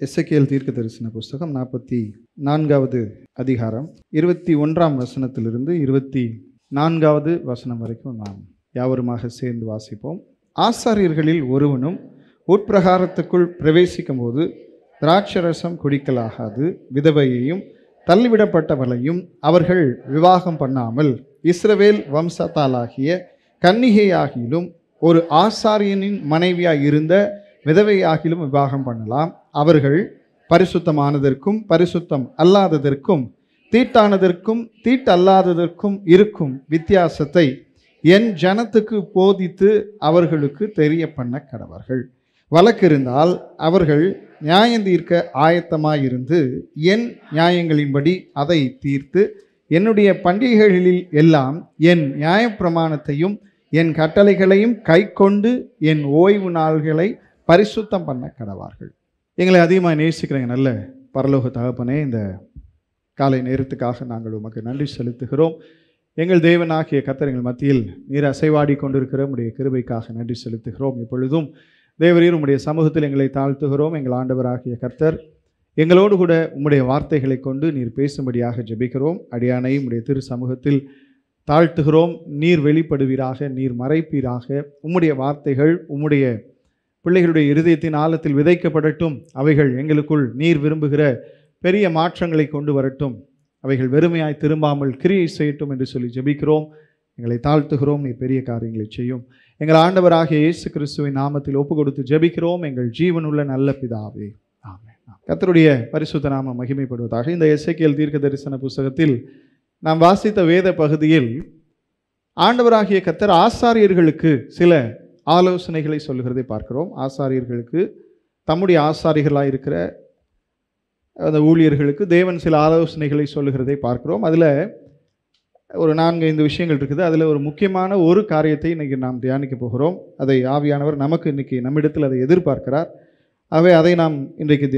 எசேக்கியேல் தீர்க்கதரிசன புஸ்தகம் 44வது அதிகாரம் 21ஆம் வசனத்திலிருந்து 24வது வசனம் வரைக்கும் நாம் யாவருமாக சேர்ந்து வாசிப்போம். ஆசாரியர்களில் ஒருவனும் உட்பிரகாரத்துக்குள் பிரவேசிக்கும் போது திராட்சரசம் குடிக்கலாகாது. விதவையையும் தள்ளிவிடப்பட்டவளையும் அவர்கள் விவாகம் பண்ணாமல் இஸ்ரவேல் வம்சத்தாலாகிய கன்னிகையாகிலும் ஒரு ஆசாரியனின் மனைவியாய் இருந்த விதவையாகிலும் விவாகம் பண்ணலாம். அவர்கள் பரிசுத்தமானதற்கும் பரிசுத்தம் அல்லாததற்கும் தீட்டானதற்கும் தீட்டல்லாததற்கும் இருக்கும் வித்தியாசத்தை என் ஜனத்துக்கு போதித்து அவர்களுக்கு தெரிய பண்ண கடவர்கள். வழக்கு இருந்தால் அவர்கள் நியாயந்தீர்க்க ஆயத்தமாயிருந்து என் நியாயங்களின்படி அதை தீர்த்து என்னுடைய பண்டிகைகளில் எல்லாம் என் நியாயப்பிரமாணத்தையும் என் கட்டளைகளையும் கை கொண்டு என் ஓய்வு நாள்களை பரிசுத்தம் பண்ண கடவார்கள். எங்களை அதிகமாக நேசிக்கிறேங்க நல்ல பரலோக தகப்பனே, இந்த காலை நேரத்துக்காக நாங்கள் உமக்கு நன்றி செலுத்துகிறோம். எங்கள் தேவனாகிய கர்த்தர் எங்கள் மத்தியில் நீர் அசைவாடி கொண்டிருக்கிற உம்முடைய கிருபைக்காக நன்றி செலுத்துகிறோம். இப்பொழுதும் தேவரீர் உம்முடைய சமூகத்தில் எங்களை தாழ்த்துகிறோம். எங்கள் ஆண்டவராகிய கர்த்தர் எங்களோடு கூட உம்முடைய வார்த்தைகளை கொண்டு நீர் பேசும்படியாக ஜெபிக்கிறோம். அடியானை உம்முடைய திரு சமூகத்தில் தாழ்த்துகிறோம். நீர் வெளிப்படுவீராக, நீர் மறைப்பீராக. உம்முடைய வார்த்தைகள் உம்முடைய பிள்ளைகளுடைய இருதயத்தின் ஆழத்தில் விதைக்கப்படட்டும். அவைகள் எங்களுக்குள் நீர் விரும்புகிற பெரிய மாற்றங்களை கொண்டு வரட்டும். அவைகள் வெறுமையாய் திரும்பாமல் கிரியை செய்யட்டும் என்று சொல்லி ஜெபிக்கிறோம். எங்களை தாழ்த்துகிறோம். நீர் பெரிய காரியங்களை செய்யும். எங்கள் ஆண்டவராகிய இயேசு கிறிஸ்துவின் நாமத்தில் ஒப்பு கொடுத்து ஜெபிக்கிறோம். எங்கள் ஜீவனுள்ள நல்ல பிதாவே, ஆமென். கர்த்தருடைய பரிசுத்த நாமம் மகிமைப்படுவதாக. இந்த எசேக்கியேல் தீர்க்க தரிசன புஸ்தகத்தில் நாம் வாசித்த வேத பகுதியில் ஆண்டவராகிய கர்த்தர் ஆசாரியர்களுக்கு சில ஆலோசனைகளை சொல்லுகிறதை பார்க்கிறோம். ஆசாரியர்களுக்கு, தம்முடைய ஆசாரியர்களாக இருக்கிற அந்த ஊழியர்களுக்கு தேவன் சில ஆலோசனைகளை சொல்லுகிறதை பார்க்கிறோம். அதில் ஒரு 4-5 விஷயங்கள் இருக்குது. அதில் ஒரு முக்கியமான ஒரு காரியத்தை இன்றைக்கி நாம் தியானிக்க போகிறோம். அதை ஆவியானவர் நமக்கு இன்றைக்கி நம்மிடத்தில் அதை எதிர்பார்க்கிறார். ஆகவே அதை நாம் இன்றைக்கு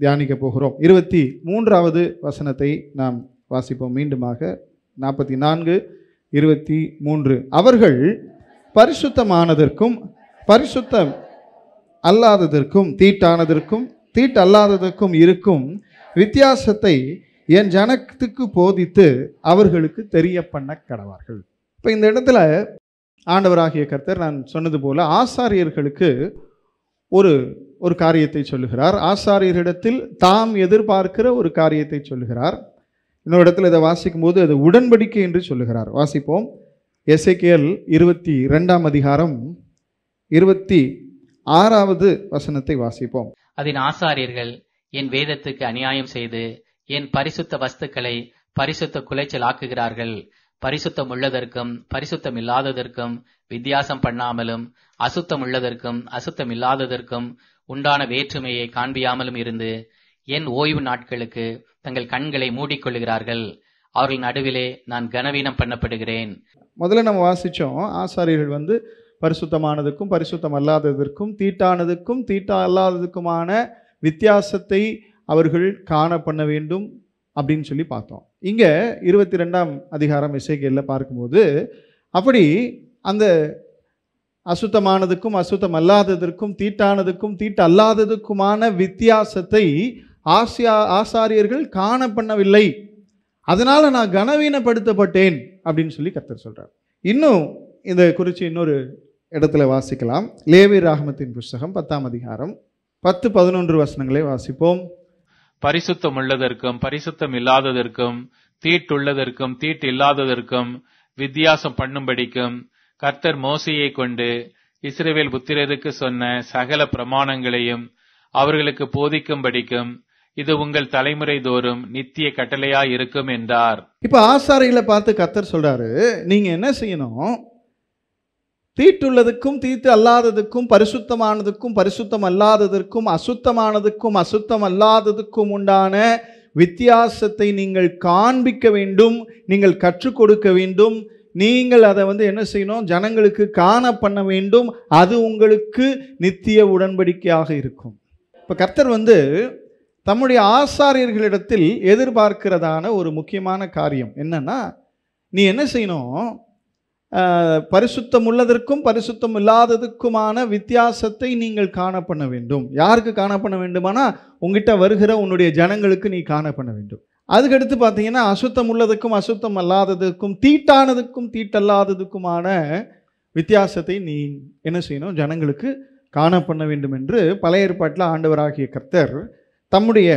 தியானிக்க போகிறோம். 23வது வசனத்தை நாம் வாசிப்போம். மீண்டுமாக 44:23. அவர்கள் பரிசுத்தமானதற்கும் பரிசுத்தம் அல்லாததற்கும் தீட்டானதற்கும் தீட்டல்லாததற்கும் இருக்கும் வித்தியாசத்தை என் ஜனத்துக்கு போதித்து அவர்களுக்கு தெரிய பண்ண கடவார்கள். இப்போ இந்த இடத்துல ஆண்டவராகிய கர்த்தர் நான் சொன்னது போல ஆசாரியர்களுக்கு ஒரு காரியத்தை சொல்லுகிறார். ஆசாரியரிடத்தில் தாம் எதிர்பார்க்கிற ஒரு காரியத்தை சொல்லுகிறார். இன்னொரு இடத்துல இதை வாசிக்கும் போது அது உடன்படிக்கை என்று சொல்லுகிறார். வாசிப்போம். எசேக்கியேல் 22ஆம் அதிகாரம் 26வது வசனத்தை வாசிப்போம். அதன் ஆசாரியர்கள் என் வேதத்துக்கு அநியாயம் செய்து என் பரிசுத்த வஸ்துக்களை பரிசுத்த குலைச்சல் ஆக்குகிறார்கள். பரிசுத்தம் உள்ளதற்கும் பரிசுத்தம் இல்லாததற்கும் வித்தியாசம் பண்ணாமலும் அசுத்தம் உள்ளதற்கும் அசுத்தம் இல்லாததற்கும் உண்டான வேற்றுமையை காண்பியாமலும் இருந்து என் ஓய்வு நாட்களுக்கு தங்கள் கண்களை மூடிக்கொள்ளுகிறார்கள். அவர்கள் நடுவிலே நான் கனவீனம் பண்ணப்படுகிறேன். முதல்ல நம்ம வாசித்தோம், ஆசாரியர்கள் பரிசுத்தமானதுக்கும் பரிசுத்தம் அல்லாததற்கும் தீட்டானதுக்கும் தீட்டா அல்லாததுக்குமான வித்தியாசத்தை அவர்கள் காண பண்ண வேண்டும் அப்படின்னு சொல்லி பார்த்தோம். இங்கே 22ஆம் அதிகாரம் எசேக்கியேலில் பார்க்கும்போது அப்படி அந்த அசுத்தமானதுக்கும் அசுத்தம் அல்லாததற்கும் தீட்டானதுக்கும் தீட்டு அல்லாததுக்குமான வித்தியாசத்தை ஆசாரியர்கள் காண பண்ணவில்லை. அதனால் நான் கனவீனப்படுத்தப்பட்டேன் அப்படின்னு சொல்லி கர்த்தர் சொல்கிறார். இன்னும் இந்த குறித்து இன்னொரு இடத்துல வாசிக்கலாம். லேவியராகமத்தின் புஸ்தகம் 10ஆம் அதிகாரம் 10-11 வசனங்களை வாசிப்போம். பரிசுத்தம் உள்ளதற்கும் பரிசுத்தம் இல்லாததற்கும் தீட்டுள்ளதற்கும் தீட்டு இல்லாததற்கும் வித்தியாசம் பண்ணும்படிக்கும் கர்த்தர் மோசேயை கொண்டு இஸ்ரவேல் புத்திரருக்கு சொன்ன சகல பிரமாணங்களையும் அவர்களுக்கு போதிக்கும்படிக்கும் இது உங்கள் தலைமுறை தோறும் நித்திய கட்டளையாய் இருக்கும் என்றார். இப்ப ஆசாரிகளை பார்த்து கர்த்தர் சொல்றாரு, நீங்க என்ன செய்யணும்? தீட்டுள்ளதுக்கும் தீட்டு அல்லாததுக்கும் பரிசுத்தமானதுக்கும் பரிசுத்தம் அல்லாததற்கும் அசுத்தமானதுக்கும் அசுத்தம் அல்லாததுக்கும் உண்டான வித்தியாசத்தை நீங்கள் காண்பிக்க வேண்டும், நீங்கள் கற்றுக் கொடுக்க வேண்டும். நீங்கள் அதை என்ன செய்யணும்? ஜனங்களுக்கு காண பண்ண வேண்டும். அது உங்களுக்கு நித்திய உடன்படிக்கையாக இருக்கும். இப்போ கர்த்தர் தம்முடைய ஆசாரியர்களிடத்தில் எதிர்பார்க்கிறதான ஒரு முக்கியமான காரியம் என்னன்னா, நீ என்ன செய்யணும்? பரிசுத்தம் உள்ளதற்கும் பரிசுத்தம் இல்லாததுக்குமான வித்தியாசத்தை நீங்கள் காண பண்ண வேண்டும். யாருக்கு காண பண்ண வேண்டுமானா உங்ககிட்ட வருகிற உன்னுடைய ஜனங்களுக்கு நீ காண பண்ண வேண்டும். அதுக்கடுத்து பார்த்தீங்கன்னா அசுத்தம் உள்ளதுக்கும் அசுத்தம் அல்லாததுக்கும் தீட்டானதுக்கும் தீட்டல்லாததுக்குமான வித்தியாசத்தை நீ என்ன செய்யணும், ஜனங்களுக்கு காண பண்ண வேண்டும் என்று பழைய ஏற்பாட்டில் ஆண்டவராகிய கர்த்தர் தம்முடைய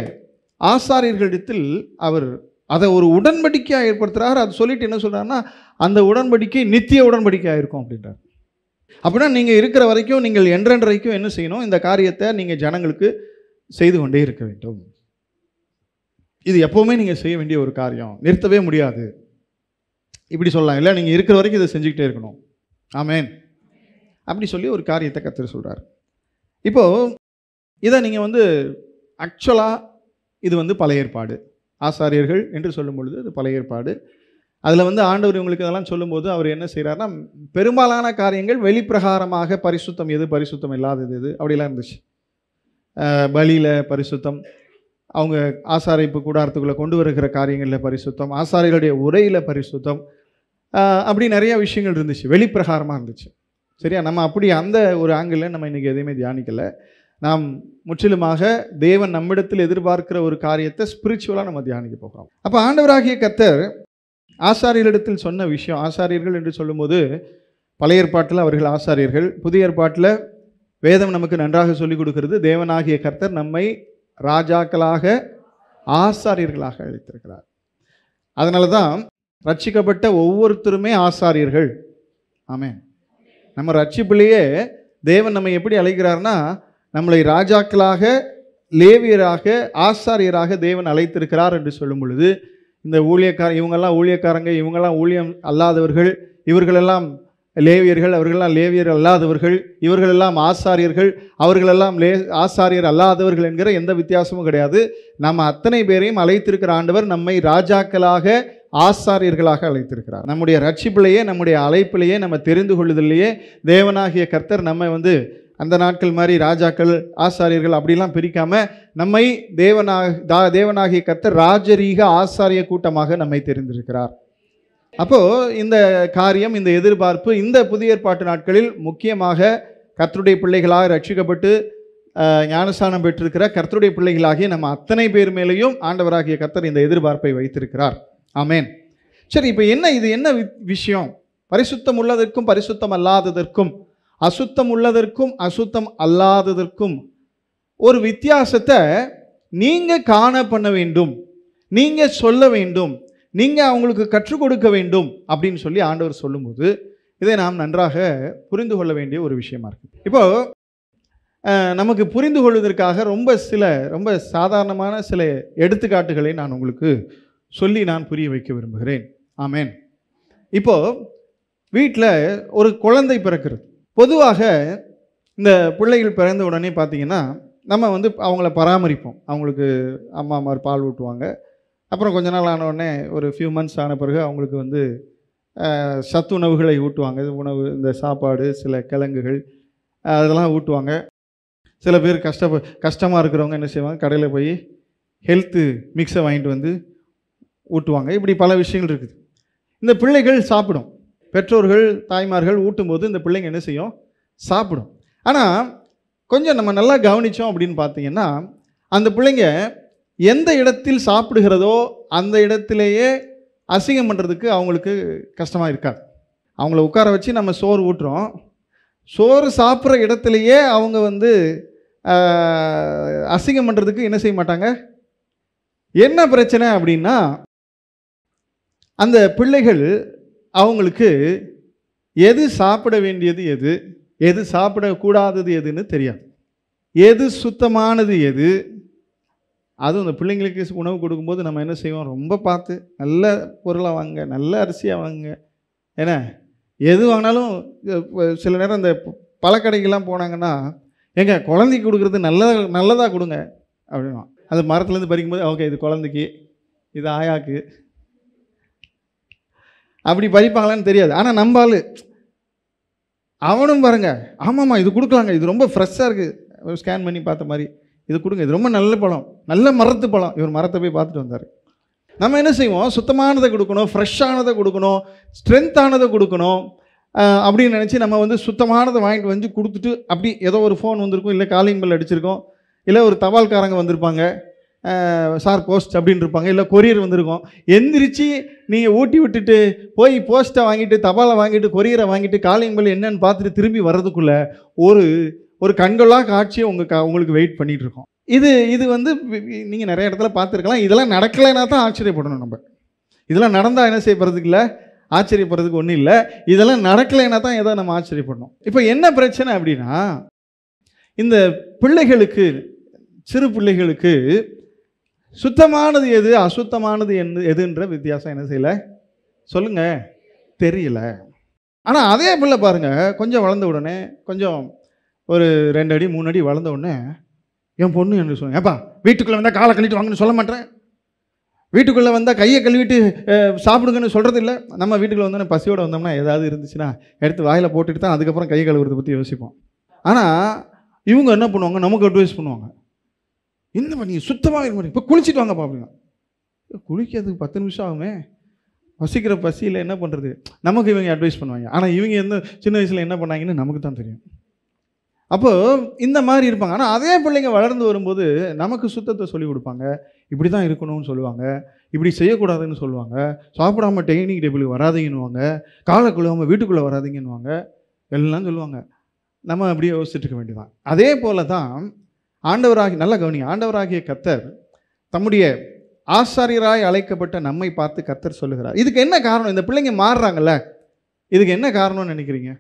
ஆசாரியர்களிடத்தில் அவர் அதை ஒரு உடன்படிக்கையாக ஏற்படுத்துகிறார். அது சொல்லிட்டு என்ன சொல்கிறாருன்னா, அந்த உடன்படிக்கை நித்திய உடன்படிக்கையாக இருக்கும் அப்படின்றார். அப்படின்னா நீங்கள் இருக்கிற வரைக்கும், நீங்கள் என்றென்றைக்கும் என்ன செய்யணும், இந்த காரியத்தை நீங்கள் ஜனங்களுக்கு செய்து கொண்டே இருக்க வேண்டும். இது எப்போவுமே நீங்கள் செய்ய வேண்டிய ஒரு காரியம், நிறுத்தவே முடியாது. இப்படி சொல்லலாம், இல்லை நீங்கள் இருக்கிற வரைக்கும் இதை செஞ்சுக்கிட்டே இருக்கணும். ஆமேன். அப்படி சொல்லி ஒரு காரியத்தை கர்த்தர் சொல்கிறார். இப்போது இதை நீங்கள் ஆக்சுவலாக இது பழைய ஏற்பாடு, ஆசாரியர்கள் என்று சொல்லும் பொழுது அது பழைய ஏற்பாடு. அதில் ஆண்டவர் இவங்களுக்கு இதெல்லாம் சொல்லும்போது அவர் என்ன செய்கிறாருன்னா, பெரும்பாலான காரியங்கள் வெளிப்பிரகாரமாக பரிசுத்தம் எது பரிசுத்தம் இல்லாதது எது அப்படிலாம் இருந்துச்சு. பலியில் பரிசுத்தம், அவங்க ஆசாரிப்பு கூடாரத்துக்குள்ளே கொண்டு வருகிற காரியங்களில் பரிசுத்தம், ஆசாரிகளுடைய உரையில் பரிசுத்தம், அப்படி நிறைய விஷயங்கள் இருந்துச்சு, வெளிப்பிரகாரமாக இருந்துச்சு. சரியா? நம்ம அப்படி அந்த ஒரு ஆங்கிளில் நம்ம இன்றைக்கி எதையுமே தியானிக்கலை. நாம் முற்றிலுமாக தேவன் நம்மிடத்தில் எதிர்பார்க்கிற ஒரு காரியத்தை ஸ்பிரிச்சுவலாக நம்ம தியானிக்க போகிறோம். அப்போ ஆண்டவராகிய கர்த்தர் ஆசாரியர்களிடத்தில் சொன்ன விஷயம், ஆசாரியர்கள் என்று சொல்லும்போது பழைய ஏற்பாட்டில் அவர்கள் ஆசாரியர்கள், புதிய ஏற்பாட்டில் வேதம் நமக்கு நன்றாக சொல்லிக் கொடுக்கிறது, தேவனாகிய கர்த்தர் நம்மை ராஜாக்களாக ஆசாரியர்களாக அழைத்திருக்கிறார். அதனால தான் ரட்சிக்கப்பட்ட ஒவ்வொருத்தருமே ஆசாரியர்கள். ஆமென். நம்ம ரட்சிப்பிலேயே தேவன் நம்மை எப்படி அழைக்கிறார்னா, நம்மளை ராஜாக்களாக, லேவியராக, ஆசாரியராக தேவன் அழைத்திருக்கிறார் என்று சொல்லும் பொழுது, இந்த இவங்கெல்லாம் ஊழியக்காரங்க, இவங்கெல்லாம் ஊழியம் அல்லாதவர்கள், இவர்களெல்லாம் லேவியர்கள், அவர்களெல்லாம் லேவியர் அல்லாதவர்கள், இவர்களெல்லாம் ஆசாரியர்கள், அவர்களெல்லாம் ஆசாரியர் அல்லாதவர்கள் என்கிற எந்த வித்தியாசமும் கிடையாது. நம்ம அத்தனை பேரையும் அழைத்திருக்கிற ஆண்டவர் நம்மை ராஜாக்களாக, ஆசாரியர்களாக அழைத்திருக்கிறார். நம்முடைய ரட்சிப்பிலேயே, நம்முடைய அழைப்பிலேயே, நம்ம தெரிந்து கொள்ளுதலேயே தேவனாகிய கர்த்தர் நம்மை அந்த நாட்கள் மாதிரி ராஜாக்கள், ஆசாரியர்கள் அப்படிலாம் பிரிக்காம நம்மை தேவனாகிய கர்த்தர் ராஜரீக ஆசாரிய கூட்டமாக நம்மை தெரிந்திருக்கிறார். அப்போது இந்த காரியம், இந்த எதிர்பார்ப்பு இந்த புதிய ஏற்பாட்டு நாட்களில் முக்கியமாக கர்த்தருடைய பிள்ளைகளாக ரட்சிக்கப்பட்டு ஞானஸ்நானம் பெற்றிருக்கிற கர்த்தருடைய பிள்ளைகளாகிய நம்ம அத்தனை பேர் மேலேயும் ஆண்டவராகிய கர்த்தர் இந்த எதிர்பார்ப்பை வைத்திருக்கிறார். ஆமேன். சரி, இப்போ இது என்ன விஷயம்? பரிசுத்தம் உள்ளதற்கும் பரிசுத்தம் அல்லாததற்கும், அசுத்தம் உள்ளதற்கும் அசுத்தம் அல்லாததற்கும் ஒரு வித்தியாசத்தை நீங்கள் காண பண்ண வேண்டும், நீங்கள் சொல்ல வேண்டும், நீங்கள் அவங்களுக்கு கற்றுக் கொடுக்க வேண்டும் அப்படின்னு சொல்லி ஆண்டவர் சொல்லும்போது இதை நாம் நன்றாக புரிந்து கொள்ள வேண்டிய ஒரு விஷயமா இருக்குது. இப்போது நமக்கு புரிந்து கொள்வதற்காக ரொம்ப சாதாரணமான சில எடுத்துக்காட்டுகளை நான் உங்களுக்கு சொல்லி நான் புரிய வைக்க விரும்புகிறேன். ஆமேன். இப்போது வீட்டில் ஒரு குழந்தை பிறக்கிறது. பொதுவாக இந்த பிள்ளைகள் பிறந்த உடனே பார்த்திங்கன்னா நம்ம அவங்கள பராமரிப்போம். அவங்களுக்கு அம்மாமார் பால் ஊட்டுவாங்க. அப்புறம் கொஞ்ச நாள் ஆன உடனே ஒரு ஃபியூ மந்த்ஸ் ஆன பிறகு அவங்களுக்கு சத்து உணவுகளை ஊட்டுவாங்க. இந்த சாப்பாடு, சில கிழங்குகள் அதெல்லாம் ஊட்டுவாங்க. சில பேர் கஷ்டமாக இருக்கிறவங்க என்ன செய்வாங்க, கடையில் போய் ஹெல்த்து மிக்ஸை வாங்கிட்டு ஊட்டுவாங்க. இப்படி பல விஷயங்கள் இருக்குது. இந்த பிள்ளைகள் சாப்பிடும். பெற்றோர்கள், தாய்மார்கள் ஊட்டும்போது இந்த பிள்ளைங்க என்ன செய்யும், சாப்பிடும். ஆனால் கொஞ்சம் நம்ம நல்லா கவனித்தோம் அப்படின்னு பார்த்தீங்கன்னா, அந்த பிள்ளைங்க எந்த இடத்தில் சாப்பிடுகிறதோ அந்த இடத்திலேயே அசிங்கம் பண்ணுறதுக்கு அவங்களுக்கு கஷ்டமாக இருக்காது. அவங்கள உட்கார வச்சு நம்ம சோறு ஊட்டுறோம், சோறு சாப்பிட்ற இடத்துலையே அவங்க அசிங்கம் பண்ணுறதுக்கு என்ன செய்ய மாட்டாங்க. என்ன பிரச்சனை அப்படின்னா, அந்த பிள்ளைகள் அவங்களுக்கு எது சாப்பிட வேண்டியது எது, எது சாப்பிடக்கூடாதது எதுன்னு தெரியாது. எது சுத்தமானது எது, அதுவும் இந்த பிள்ளைங்களுக்கு உணவு கொடுக்கும்போது நம்ம என்ன செய்வோம், ரொம்ப பார்த்து நல்ல பொருளை வாங்க, நல்ல அரிசியாக வாங்க. ஏன்னா எது வாங்கினாலும் சில நேரம் இந்த பழக்கடைக்கெல்லாம் போனாங்கன்னா, ஏங்க குழந்தைக்கு கொடுக்குறது நல்லதாக கொடுங்க அப்படின்னா, அது மரத்துலேருந்து பறிக்கும்போது ஓகே இது குழந்தைக்கு, இது ஆயாக்கு, அப்படி பறிப்பாங்களான்னு தெரியாது. ஆனால் நம்பால் அவனும் பாருங்க, ஆமாம்மா இது கொடுக்கலாங்க, இது ரொம்ப ஃப்ரெஷ்ஷாக இருக்குது, ஸ்கேன் பண்ணி பார்த்த மாதிரி இது கொடுங்க, இது ரொம்ப நல்ல பழம், நல்ல மரத்து பழம். இவர் மரத்தை போய் பார்த்துட்டு வந்தார். நம்ம என்ன செய்வோம், சுத்தமானதை கொடுக்கணும், ஃப்ரெஷ்ஷானதை கொடுக்கணும், ஸ்ட்ரென்த்தானதை கொடுக்கணும் அப்படின்னு நினச்சி நம்ம வந்து சுத்தமானதை வாங்கிட்டு வந்து கொடுத்துட்டு அப்படி ஏதோ ஒரு ஃபோன் வந்திருக்கும், இல்லை காலிங் பெல் அடிச்சிருக்கோம், இல்லை ஒரு தபால்காரங்க வந்திருப்பாங்க, சார் போஸ்ட் அப்படின்னு இருப்பாங்க, இல்லை கொரியர் வந்திருக்கும். எந்திரிச்சு நீங்கள் ஊட்டி விட்டுட்டு போய் போஸ்ட்டை வாங்கிட்டு தபாலை வாங்கிட்டு கொரியரை வாங்கிட்டு காலிங் பெல் என்னன்னு பார்த்துட்டு திரும்பி வர்றதுக்குள்ளே ஒரு கண்கொள்ளா காட்சியை உங்களுக்கு வெயிட் பண்ணிகிட்டு இருக்கோம். இது வந்து நீங்கள் நிறைய இடத்துல பார்த்துருக்கலாம். இதெல்லாம் நடக்கலைன்னா தான் ஆச்சரியப்படணும். நம்ம இதெல்லாம் நடந்தால் என்ன செய்யப்படுறதுக்கு இல்லை, ஆச்சரியப்படுறதுக்கு ஒன்றும் இல்லை. இதெல்லாம் நடக்கலைன்னா தான் ஏதோ நம்ம ஆச்சரியப்படணும். இப்போ என்ன பிரச்சனை அப்படின்னா, இந்த பிள்ளைகளுக்கு, சிறு பிள்ளைகளுக்கு சுத்தமானது எது அசுத்தமானது எதுன்ற வித்தியாசம் என்ன செய்யலை, சொல்லுங்க, தெரியல. ஆனால் அதே பிள்ளை பாருங்க, கொஞ்சம் வளர்ந்த உடனே, கொஞ்சம் ஒரு 2 அடி 3 அடி வளர்ந்த உடனே என் பொண்ணு என்று சொல்லுங்க, ஏப்பா வீட்டுக்குள்ளே வந்தால் காலை கழுவிட்டு வாங்கன்னு சொல்ல மாட்டேன், வீட்டுக்குள்ளே வந்தால் கையை கழுவிட்டு சாப்பிடுங்கன்னு சொல்கிறது இல்லை. நம்ம வீட்டுக்குள்ளே வந்தோன்னே பசியோடு வந்தோம்னா ஏதாவது இருந்துச்சுன்னா எடுத்து வாயில் போட்டுட்டு தான் அதுக்கப்புறம் கையை கழுவுறதை பற்றி யோசிப்போம். ஆனால் இவங்க என்ன பண்ணுவாங்க, நமக்கு அட்வைஸ் பண்ணுவாங்க, என்னப்பா நீங்கள் சுத்தமாக இருக்க மாட்டீங்க, இப்போ குளிச்சுட்டு வாங்கப்பா அப்படிங்க. குளிக்கிறதுக்கு 10 நிமிஷம் ஆகுமே, பசிக்கிற பசியில் என்ன பண்ணுறது, நமக்கு இவங்க அட்வைஸ் பண்ணுவாங்க. ஆனால் இவங்க எந்த சின்ன வயசில் என்ன பண்ணாங்கன்னு நமக்கு தான் தெரியும். அப்போது இந்த மாதிரி இருப்பாங்க. ஆனால் அதே பிள்ளைங்க வளர்ந்து வரும்போது நமக்கு சுத்தத்தை சொல்லிக் கொடுப்பாங்க, இப்படி தான் இருக்கணும்னு சொல்லுவாங்க, இப்படி செய்யக்கூடாதுன்னு சொல்லுவாங்க, சாப்பிடாம டைனிங் டேபிளுக்கு வராதீங்கன்னுவாங்க, காலை கழுவாமல் வீட்டுக்குள்ளே வராதீங்கன்னுவாங்க, எல்லாம் சொல்லுவாங்க. நம்ம அப்படியே யோசிச்சுட்டு இருக்க வேண்டியதான். அதே போல தான் நல்ல கவனி, ஆண்டவராகிய கர்த்தர் தம்முடைய ஆசாரியராய் அழைக்கப்பட்ட நம்மை பார்த்து கர்த்தர் சொல்லுகிறார். இதுக்கு என்ன காரணம்? இந்த பிள்ளைங்க மாறுறாங்கல்ல, இதுக்கு என்ன காரணம்னு நினைக்கிறீங்க?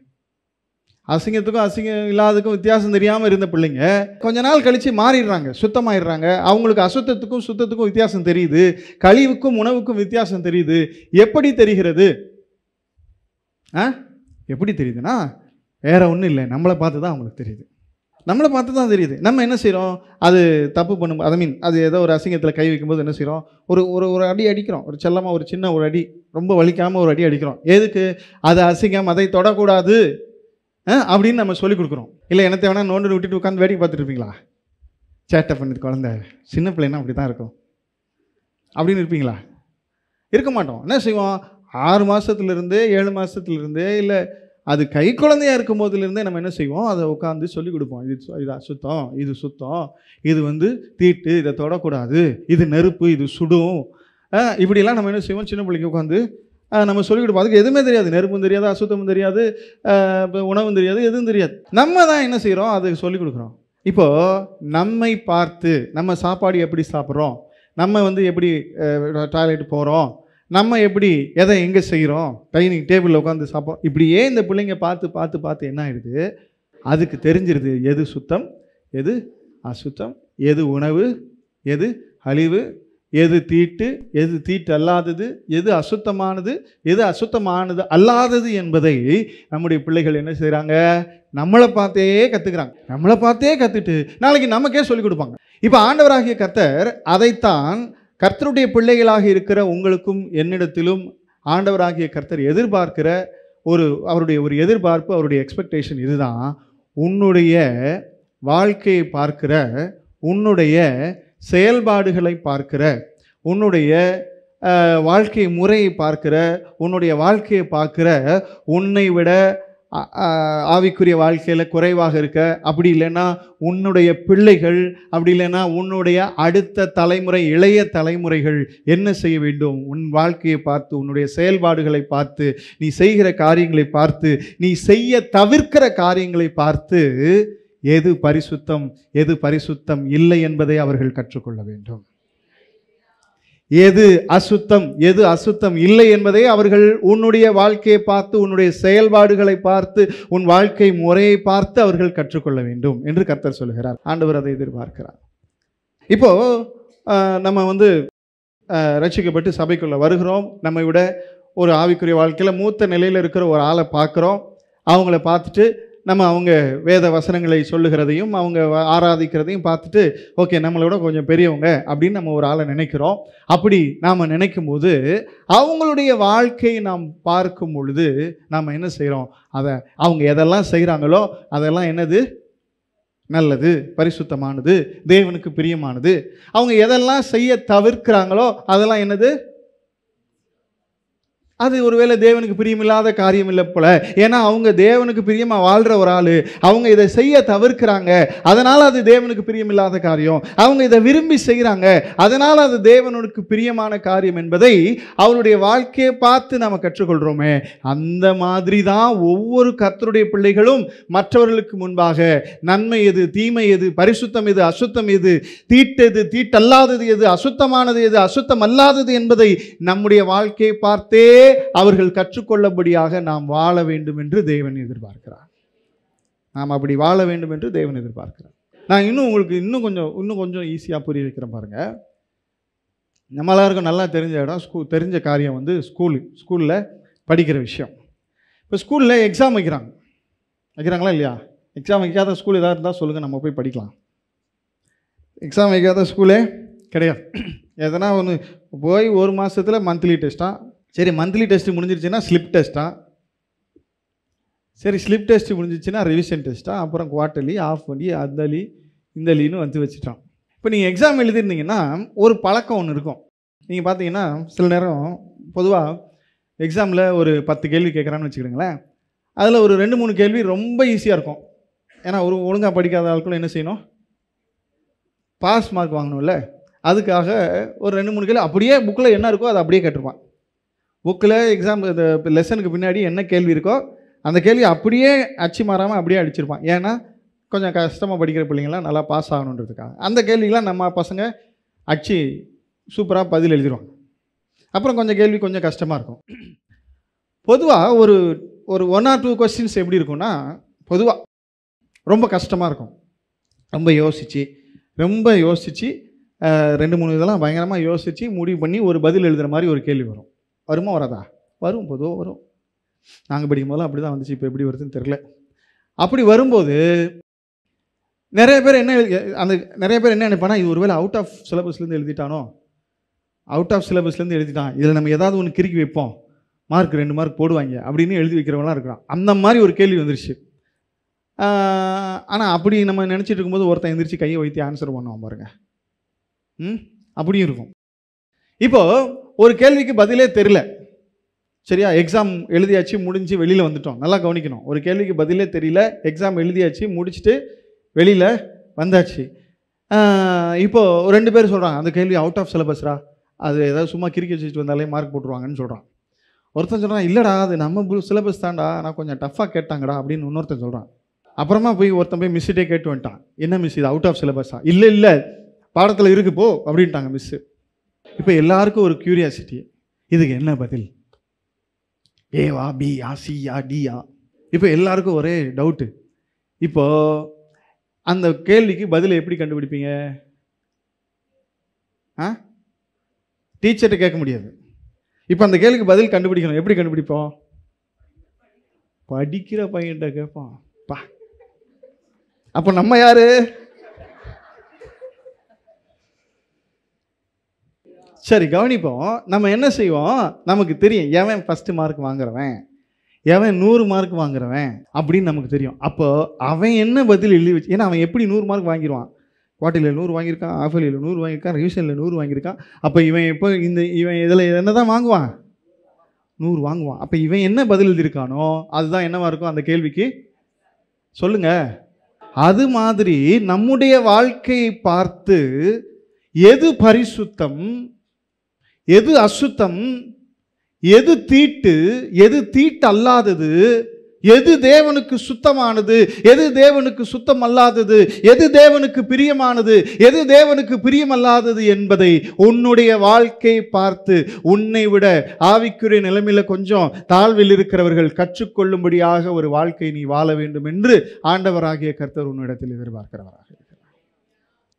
அசிங்கத்துக்கும் அசிங்கம் இல்லாததுக்கும் வித்தியாசம் தெரியாமல் இருந்த பிள்ளைங்க கொஞ்ச நாள் கழித்து மாறிடுறாங்க, சுத்தமாயிடுறாங்க. அவங்களுக்கு அசுத்தத்துக்கும் சுத்தத்துக்கும் வித்தியாசம் தெரியுது, கழிவுக்கும் உணவுக்கும் வித்தியாசம் தெரியுது. எப்படி தெரிகிறது? எப்படி தெரியுதுன்னா, வேற ஒன்றும் இல்லை, நம்மளை பார்த்து தான் அவங்களுக்கு தெரியுது, நம்மளை பார்த்து தான் தெரியுது. நம்ம என்ன செய்கிறோம், அது தப்பு பண்ணும், அது ஏதோ ஒரு அசிங்கத்தில் கை வைக்கும்போது என்ன செய்கிறோம், ஒரு அடி அடிக்கிறோம், ஒரு செல்லமாக ஒரு சின்ன ஒரு அடி, ரொம்ப வலிக்காமல் ஒரு அடி அடிக்கிறோம். எதுக்கு? அது அசிங்கம், அதை தொடக்கூடாது அப்படின்னு நம்ம சொல்லிக் கொடுக்குறோம். இல்லை என்ன தேவைன்னா நோண்டு விட்டுட்டு உட்காந்து வேடிக்கை பார்த்துட்டு இருப்பீங்களா? சேட்டை பண்ணிட்டு குழந்தை, சின்ன பிள்ளைன்னா அப்படி தான் இருக்கும் அப்படின்னு இருப்பீங்களா? இருக்க மாட்டோம். என்ன செய்வோம், 6 மாதத்துலேருந்தே 7 மாதத்துலேருந்தே, இல்லை அது கை குழந்தையாக இருக்கும் போதுலேருந்தே நம்ம என்ன செய்வோம், அதை உட்காந்து சொல்லிக் கொடுப்போம். இது அசுத்தம், இது சுத்தம், இது வந்து தீட்டு, இதை தொடக்கூடாது, இது நெருப்பு, இது சுடும், இப்படிலாம் நம்ம என்ன செய்வோம், சின்ன பிள்ளைக்கு உட்காந்து நம்ம சொல்லிக் கொடுப்போம். அதுக்கு எதுவுமே தெரியாது, நெருப்பும் தெரியாது, அசுத்தமும் தெரியாது, உணவும் தெரியாது, எதுவும் தெரியாது. நம்ம தான் என்ன செய்கிறோம், அது சொல்லிக் கொடுக்குறோம். இப்போது நம்மை பார்த்து நம்ம சாப்பாடு எப்படி சாப்பிட்றோம், நம்ம வந்து எப்படி டாய்லெட் போகிறோம், நம்ம எப்படி எதை எங்கே செய்கிறோம், டைனிங் டேபிளில் உட்காந்து சாப்பிட்றோம், இப்படியே இந்த பிள்ளைங்க பார்த்து பார்த்து பார்த்து என்ன ஆயிடுது, அதுக்கு தெரிஞ்சிருது எது சுத்தம், எது அசுத்தம், எது உணவு, எது அழிவு, எது தீட்டு, எது தீட்டு அல்லாதது, எது அசுத்தமானது, எது அசுத்தமானது அல்லாதது என்பதை நம்முடைய பிள்ளைகள் என்ன செய்கிறாங்க, நம்மளை பார்த்தே கற்றுக்கிறாங்க. நம்மளை பார்த்தே கற்றுட்டு நாளைக்கு நமக்கே சொல்லிக் கொடுப்பாங்க. இப்போ ஆண்டவராகிய கர்த்தர் அதைத்தான் கர்த்தருடைய பிள்ளைகளாக இருக்கிற உங்களுக்கும் என்னிடத்திலும் ஆண்டவராகிய கர்த்தர் எதிர்பார்க்கிற அவருடைய ஒரு எதிர்பார்ப்பு, அவருடைய எக்ஸ்பெக்டேஷன் இதுதான். உன்னுடைய வாழ்க்கையை பார்க்கிற, உன்னுடைய செயல்பாடுகளை பார்க்கிற, உன்னுடைய வாழ்க்கை முறையை பார்க்கிற, உன்னுடைய வாழ்க்கையை பார்க்கிற, உன்னை விட ஆவிக்குரிய வாழ்க்கையில் குறைவாக இருக்க, அப்படி இல்லைன்னா உன்னுடைய பிள்ளைகள், அப்படி இல்லைன்னா உன்னுடைய அடுத்த தலைமுறை, இளைய தலைமுறைகள் என்ன செய்ய வேண்டும், உன் வாழ்க்கையை பார்த்து, உன்னுடைய செயல்பாடுகளை பார்த்து, நீ செய்கிற காரியங்களை பார்த்து, நீ செய்ய தவிர்க்கிற காரியங்களை பார்த்து எது பரிசுத்தம், எது பரிசுத்தம் இல்லை என்பதை அவர்கள் கற்றுக்கொள்ள வேண்டும். எது அசுத்தம், எது அசுத்தம் இல்லை என்பதை அவர்கள் உன்னுடைய வாழ்க்கையை பார்த்து, உன்னுடைய செயல்பாடுகளை பார்த்து, உன் வாழ்க்கை முறையை பார்த்து அவர்கள் கற்றுக்கொள்ள வேண்டும் என்று கர்த்தர் சொல்கிறார். ஆண்டவர் அதை எதிர்பார்க்கிறார். இப்போ நம்ம வந்து ரட்சிக்கப்பட்டு சபைக்குள்ள வருகிறோம். நம்மை விட ஒரு ஆவிக்குரிய வாழ்க்கையில் மூத்த நிலையில் இருக்கிற ஒரு ஆளை பார்க்குறோம். அவங்கள பார்த்துட்டு நம்ம அவங்க வேத வசனங்களை சொல்லுகிறதையும் அவங்க ஆராதிக்கிறதையும் பார்த்துட்டு, ஓகே நம்மளோட கொஞ்சம் பெரியவங்க அப்படின்னு நம்ம ஒரு ஆளை நினைக்கிறோம். அப்படி நாம் நினைக்கும் போது அவங்களுடைய வாழ்க்கையை நாம் பார்க்கும் பொழுது நாம் என்ன செய்கிறோம், அதை அவங்க எதெல்லாம் செய்கிறாங்களோ அதெல்லாம் என்னது, நல்லது, பரிசுத்தமானது, தேவனுக்கு பிரியமானது. அவங்க எதெல்லாம் செய்ய தவிர்க்கிறாங்களோ அதெல்லாம் என்னது, அது ஒருவேளை தேவனுக்கு பிரியமில்லாத காரியம் இல்லை போல. ஏன்னா அவங்க தேவனுக்கு பிரியமாக வாழ்கிற ஒரு ஆள், அவங்க இதை செய்ய தவிர்க்கிறாங்க, அதனால் அது தேவனுக்கு பிரியமில்லாத காரியம். அவங்க இதை விரும்பி செய்கிறாங்க, அதனால் அது தேவனுக்கு பிரியமான காரியம் என்பதை அவருடைய வாழ்க்கையை பார்த்து நாம் கற்றுக்கொள்கிறோமே. அந்த மாதிரி தான் ஒவ்வொரு கர்த்தருடைய பிள்ளைகளும் மற்றவர்களுக்கு முன்பாக நன்மை எது, தீமை எது, பரிசுத்தம் எது, அசுத்தம் எது, தீட்டெது, தீட்டல்லாதது எது, அசுத்தமானது எது, அசுத்தம் அல்லாதது என்பதை நம்முடைய வாழ்க்கையை பார்த்தே அவர்கள் கற்றுக்கொள்ளபடியாக நாம் வாழ வேண்டும் என்று தேவன் எதிர்பார்க்கிறார். நாம் அப்படி வாழ வேண்டும் என்று தேவன் எதிர்பார்க்கிறார். நான் உங்களுக்கு இன்னும் கொஞ்சம் ஈஸியாக புரிய வைக்கிறேன் பாருங்க. நம்ம எல்லாருக்கும் நல்லா தெரிஞ்ச இடம், தெரிஞ்ச காரியம் வந்து ஸ்கூலில் படிக்கிற விஷயம். இப்போ ஸ்கூலில் எக்ஸாம் வைக்கிறாங்களா இல்லையா? எக்ஸாம் வைக்காத ஸ்கூல் ஏதாவது இருந்தால் சொல்லுங்கள், நம்ம போய் படிக்கலாம். எக்ஸாம் வைக்காத ஸ்கூலே கிடையாது. எதனா ஒன்று போய் ஒரு மாதத்தில் மந்த்லி டெஸ்ட்டாக, சரி மந்த்லி டெஸ்ட்டு முடிஞ்சிருச்சுன்னா ஸ்லிப் டெஸ்ட்டாக, சரி ஸ்லிப் டெஸ்ட்டு முடிஞ்சிச்சுன்னா ரிவிஷன் டெஸ்ட்டாக, அப்புறம் குவார்ட்டர்லி, ஆஃப் பண்ணி, அந்தலி இந்தலின்னு வந்து வச்சுட்டான். இப்போ நீங்கள் எக்ஸாம் எழுதிருந்தீங்கன்னா ஒரு பழக்கம் ஒன்று இருக்கும். நீங்கள் பார்த்தீங்கன்னா சில நேரம் பொதுவாக எக்ஸாமில் ஒரு 10 கேள்வி கேட்குறான்னு வச்சுக்கிடுங்களேன், அதில் ஒரு 2-3 கேள்வி ரொம்ப ஈஸியாக இருக்கும். ஏன்னா ஒரு ஒழுங்காக படிக்காத ஆட்களும் என்ன செய்யணும், பாஸ் மார்க் வாங்கணும்ல. அதுக்காக ஒரு 2-3 கேள்வி அப்படியே புக்கில் என்ன இருக்கோ அதை அப்படியே கேட்டிருப்பான். புக்கில் எக்ஸாம் இந்த லெசனுக்கு பின்னாடி என்ன கேள்வி இருக்கோ அந்த கேள்வி அப்படியே அச்சு மாறாமல் அப்படியே அடிச்சிருப்பான். ஏன்னா கொஞ்சம் கஷ்டமாக படிக்கிற பிள்ளைங்களாம் நல்லா பாஸ் ஆகணுன்றதுக்காக அந்த கேள்விகளாம் நம்ம பசங்க அச்சு சூப்பராக பதில் எழுதிடுவாங்க. அப்புறம் கொஞ்சம் கேள்வி கொஞ்சம் கஷ்டமாக இருக்கும். பொதுவாக ஒரு 1 or 2 கொஸ்டின்ஸ் எப்படி இருக்கும்னா, பொதுவாக ரொம்ப கஷ்டமாக இருக்கும். ரொம்ப யோசித்து 2-3 இதெல்லாம் பயங்கரமாக யோசித்து முடிவு பண்ணி ஒரு பதில் எழுதுகிற மாதிரி ஒரு கேள்வி வரும். வருமா வராதா? வரும், பொதுவாக வரும். நாங்கள் படிக்கும் போதெல்லாம் அப்படி தான் வந்துச்சு, இப்போ எப்படி வருதுன்னு தெரில. அப்படி வரும்போது நிறைய பேர் என்ன நினைப்பானா, இது ஒருவேளை அவுட் ஆஃப் சிலபஸ்லேருந்து எழுதிட்டானோ, எழுதிட்டான், இதில் நம்ம ஏதாவது ஒன்று கிறுக்கி வைப்போம், மார்க் 2 மார்க் போடுவாங்க அப்படின்னு எழுதி வைக்கிறவங்களாம் இருக்கிறான். அந்த மாதிரி ஒரு கேள்வி வந்துருச்சு. ஆனால் அப்படி நம்ம நினச்சிட்டு இருக்கும்போது ஒருத்தன் எந்திரிச்சு கையை வைத்து ஆன்சர் பண்ணுவான் பாருங்க. அப்படியும் இருக்கும். இப்போது ஒரு கேள்விக்கு பதிலே தெரியல, சரியா? எக்ஸாம் எழுதியாச்சு, முடிஞ்சு வெளியில் வந்துட்டோம். நல்லா கவனிக்கணும். ஒரு கேள்விக்கு பதிலே தெரியல, எக்ஸாம் எழுதியாச்சு, முடிச்சுட்டு வெளியில் வந்தாச்சு. இப்போது 2 பேர் சொல்கிறாங்க, அந்த கேள்வி அவுட் ஆஃப் சிலபஸ்ரா, அது ஏதாவது சும்மா கிறுக்கி வச்சுட்டு வந்தாலே மார்க் போட்டுருவாங்கன்னு சொல்கிறான். ஒருத்தன் சொல்கிறான், இல்லைடா அது நம்ம சிலபஸ் தான்டா, நான் கொஞ்சம் டஃப்பாக கேட்டாங்கடா அப்படின்னு இன்னொருத்தன் சொல்கிறான். அப்புறமா ஒருத்தன் போய் மிஸ்ஸிட்டே கேட்டு வந்துட்டான், என்ன மிஸ் இது அவுட் ஆஃப் சிலபஸா? இல்லை பாடத்தில் இருக்கு போ அப்படின்ட்டாங்க மிஸ்ஸு. இப்போ எல்லாருக்கும் ஒரு க்யூரியாசிட்டி, இதுக்கு என்ன பதில், ஏவா, பியா, சியா, டியா? இப்போ எல்லாருக்கும் ஒரே டவுட்டு. இப்போது அந்த கேள்விக்கு பதிலை எப்படி கண்டுபிடிப்பீங்க? டீச்சர்கிட்ட கேட்க முடியாது. இப்போ அந்த கேள்விக்கு பதில் கண்டுபிடிக்கணும், எப்படி கண்டுபிடிப்போம்? படிக்கிற பையன்கிட்ட கேட்போம். அப்போ நம்ம யாரு? சரி கவனிப்போம். நம்ம என்ன செய்வோம், நமக்கு தெரியும் எவன் ஃபஸ்ட்டு மார்க் வாங்குறவன், எவன் 100 மார்க் வாங்குறவன் அப்படின்னு நமக்கு தெரியும். அப்போ அவன் என்ன பதில் எழுதி வச்சு, ஏன்னா அவன் எப்படி 100 மார்க் வாங்கிடுவான், குவார்ட்டர்லியில் 100 வாங்கியிருக்கான், ஆஃபர்லியில் 100 வாங்கியிருக்கான், ரிவிஷனில் 100 வாங்கியிருக்கான். அப்போ இவன் இதில் என்ன தான் வாங்குவான்? 100 வாங்குவான். அப்போ இவன் என்ன பதில் எழுதியிருக்கானோ அதுதான் என்னவா இருக்கும் அந்த கேள்விக்கு? சொல்லுங்க. அது மாதிரி நம்முடைய வாழ்க்கையை பார்த்து எது பரிசுத்தம், எது அசுத்தம், எது தீட்டு, எது தீட்டு அல்லாதது, எது தேவனுக்கு சுத்தமானது, எது தேவனுக்கு சுத்தம் அல்லாதது, எது தேவனுக்கு பிரியமானது, எது தேவனுக்கு பிரியமல்லாதது என்பதை உன்னுடைய வாழ்க்கையை பார்த்து உன்னை விட ஆவிக்குரிய நிலைமையில கொஞ்சம் தாழ்வில் இருக்கிறவர்கள் கற்றுக்கொள்ளும்படியாக ஒரு வாழ்க்கை நீ வாழ வேண்டும் என்று ஆண்டவராகிய கர்த்தர் உன்னிடத்தில் எதிர்பார்க்கிறவராக இருக்கிறார்.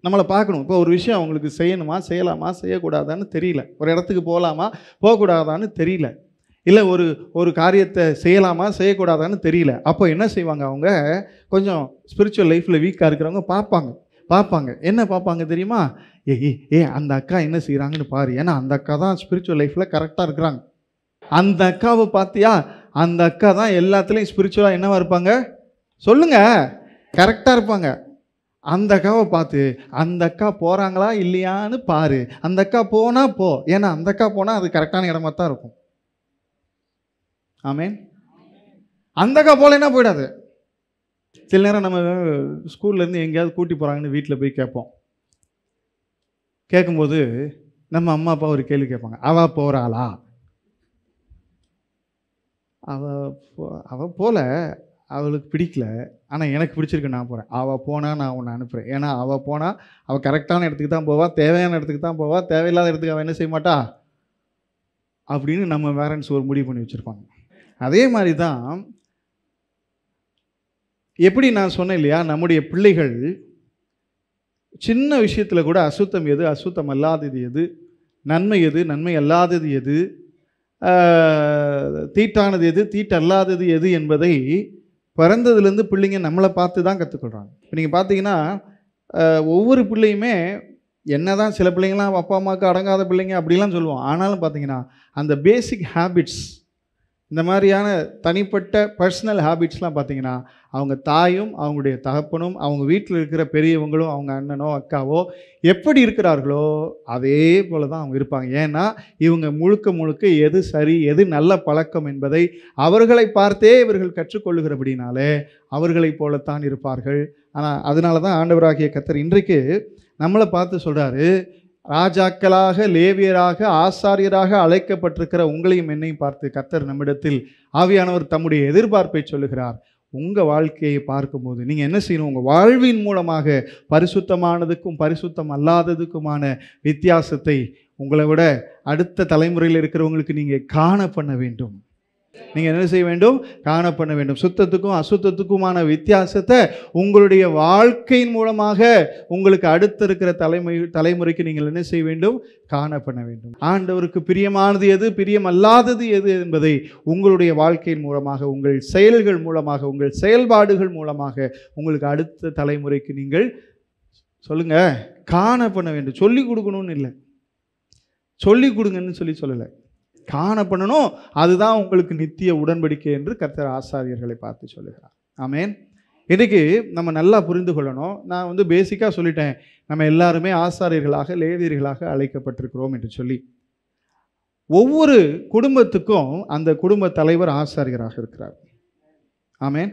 நம்மளை பார்க்கணும். இப்போ ஒரு விஷயம் அவங்களுக்கு செய்யணுமா, செய்யலாமா, செய்யக்கூடாதான்னு தெரியல. ஒரு இடத்துக்கு போகலாமா, போகக்கூடாதான்னு தெரியல. இல்லை ஒரு காரியத்தை செய்யலாமா, செய்யக்கூடாதான்னு தெரியல. அப்போ என்ன செய்வாங்க, அவங்க கொஞ்சம் ஸ்பிரிச்சுவல் லைஃப்பில் வீக்காக இருக்கிறவங்க பார்ப்பாங்க. என்ன பார்ப்பாங்க தெரியுமா? அந்த அக்கா என்ன செய்கிறாங்கன்னு பாரு, ஏன்னா அந்த அக்கா தான் ஸ்பிரிச்சுவல் லைஃப்பில் கரெக்டாக இருக்கிறாங்க. அந்த அக்காவை பார்த்தியா, அந்த அக்கா தான் எல்லாத்துலேயும் ஸ்பிரிச்சுவலாக என்னவா இருப்பாங்க, சொல்லுங்க, கரெக்டாக இருப்பாங்க. அந்த அக்காவை பார்த்து அந்த அக்கா போகிறாங்களா இல்லையான்னு பாரு, அந்த அக்கா போனால் போ, ஏன்னா அந்த அக்கா போனால் அது கரெக்டான இடமா தான் இருக்கும். ஆமேன். அந்தக்கா போலேன்னா போயிடாது. சில நேரம் நம்ம ஸ்கூல்லேருந்து எங்கேயாவது கூட்டி போகிறாங்கன்னு வீட்டில் போய் கேட்போம். கேட்கும்போது நம்ம அம்மா அப்பா ஒரு கேள்வி கேட்பாங்க, அவ போகிறாளா? அவ போல, அவளுக்கு பிடிக்கல, ஆனால் எனக்கு பிடிச்சிருக்கு, நான் போகிறேன். அவள் போனால் நான் உன்னை அனுப்புகிறேன். ஏன்னா அவள் போனால் அவள் கரெக்டான இடத்துக்கு தான் போவா, தேவையான இடத்துக்கு தான் போவா, தேவையில்லாத இடத்துக்கு அவள் என்ன செய்ய மாட்டா அப்படின்னு நம்ம பேரண்ட்ஸ் ஒரு முடிவு பண்ணி வச்சுருப்பாங்க. அதே மாதிரி தான் எப்படி நான் சொன்னேன் இல்லையா, நம்முடைய பிள்ளைகள் சின்ன விஷயத்தில் கூட அசுத்தம் எது, அசுத்தம் அல்லாதது எது, நன்மை எது, நன்மை அல்லாதது எது, தீட்டானது எது, தீட்டல்லாதது எது என்பதை பிறந்ததுலேருந்து பிள்ளைங்க நம்மளை பார்த்து தான் கற்றுக்கொள்கிறாங்க. இப்போ நீங்கள் பார்த்தீங்கன்னா ஒவ்வொரு பிள்ளையுமே என்ன தான் சில பிள்ளைங்களாம் அப்பா அம்மாவுக்கு அடங்காத பிள்ளைங்க அப்படிலாம் சொல்லுவோம். ஆனாலும் பார்த்தீங்கன்னா அந்த பேசிக் ஹேபிட்ஸ், இந்த மாதிரியான தனிப்பட்ட பர்சனல் ஹேபிட்ஸ்லாம் பார்த்தீங்கன்னா அவங்க தாயும் அவங்களுடைய தகப்பனும் அவங்க வீட்டில் இருக்கிற பெரியவங்களும் அவங்க அண்ணனோ அக்காவோ எப்படி இருக்கிறார்களோ அதே போல தான் அவங்க இருப்பாங்க. ஏன்னா இவங்க முழுக்க முழுக்க எது சரி எது நல்ல பழக்கம் என்பதை அவர்களை பார்த்தே இவர்கள் கற்றுக்கொள்ளுகிறபடினாலே அவர்களைப் போலத்தான் இருப்பார்கள். ஆனால் அதனால தான் ஆண்டவராகிய கர்த்தர் இன்றைக்கு நம்மளை பார்த்து சொல்கிறாரு, ராஜாக்களாக லேவியராக ஆசாரியராக அழைக்கப்பட்டிருக்கிற உங்களையும் என்னையும் பார்த்து கர்த்தர் நம்மிடத்தில் ஆவியானவர் தம்முடைய எதிர்பார்ப்பை சொல்லுகிறார். உங்கள் வாழ்க்கையை பார்க்கும்போது நீங்கள் என்ன செய்யணும், உங்கள் வாழ்வின் மூலமாக பரிசுத்தமானதுக்கும் பரிசுத்தம் அல்லாததுக்குமான வித்தியாசத்தை உங்களை விட அடுத்த தலைமுறையில் இருக்கிறவங்களுக்கு நீங்கள் காண பண்ண வேண்டும். நீங்கள் என்ன செய்ய வேண்டும், காண பண்ண வேண்டும். சுத்தத்துக்கும் அசுத்தத்துக்குமான வித்தியாசத்தை உங்களுடைய வாழ்க்கையின் மூலமாக உங்களுக்கு அடுத்த இருக்கிற தலைமுறைக்கு நீங்கள் என்ன செய்ய வேண்டும், காண பண்ண வேண்டும். ஆண்டவருக்கு பிரியமானது எது, பிரியமல்லாதது எது என்பதை உங்களுடைய வாழ்க்கையின் மூலமாக, உங்கள் செயல்கள் மூலமாக, உங்கள் செயல்பாடுகள் மூலமாக உங்களுக்கு அடுத்த தலைமுறைக்கு நீங்கள் சொல்லுங்க, காண பண்ண வேண்டும். சொல்லிக் கொடுக்கணும்னு இல்லை, சொல்லிக் கொடுங்கன்னு சொல்லலை, காண பண்ணணும். அதுதான் உங்களுக்கு நித்திய உடன்படிக்கை என்று கர்த்தர் ஆசாரியர்களை பார்த்து சொல்லுகிறார். ஆமேன். இன்றைக்கு நம்ம நல்லா புரிந்து கொள்ளணும். நான் பேசிக்காக சொல்லிட்டேன், நம்ம எல்லாருமே ஆசாரியர்களாக லேவியர்களாக அழைக்கப்பட்டிருக்கிறோம் என்று சொல்லி. ஒவ்வொரு குடும்பத்துக்கும் அந்த குடும்ப தலைவர் ஆசாரியராக இருக்கிறார். ஆமேன்.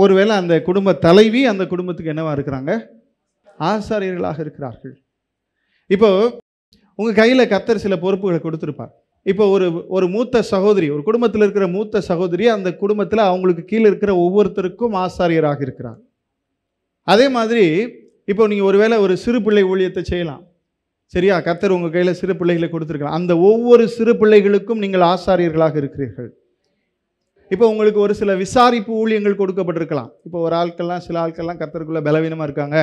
ஒருவேளை அந்த குடும்ப தலைவி அந்த குடும்பத்துக்கு என்னவா இருக்கிறாங்க, ஆசாரியர்களாக இருக்கிறார்கள். இப்போ உங்கள் கையில் கர்த்தர் சில பொறுப்புகளை கொடுத்துருப்பார். இப்போ ஒரு மூத்த சகோதரி, ஒரு குடும்பத்தில் இருக்கிற மூத்த சகோதரி அந்த குடும்பத்தில் அவங்களுக்கு கீழே இருக்கிற ஒவ்வொருத்தருக்கும் ஆசாரியராக இருக்கிறார். அதே மாதிரி இப்போ நீங்கள் ஒருவேளை ஒரு சிறு பிள்ளை ஊழியத்தை செய்யலாம், சரியா? கர்த்தர் உங்கள் கையில் சிறு பிள்ளைகளை கொடுத்துருக்கலாம். அந்த ஒவ்வொரு சிறு பிள்ளைகளுக்கும் நீங்கள் ஆசாரியர்களாக இருக்கிறீர்கள். இப்போ உங்களுக்கு ஒரு சில விசாரிப்பு ஊழியங்கள் கொடுக்கப்பட்டிருக்கலாம். இப்போ சில ஆட்கள்லாம் கர்த்தருக்குள்ள பலவீனமாக இருக்காங்க,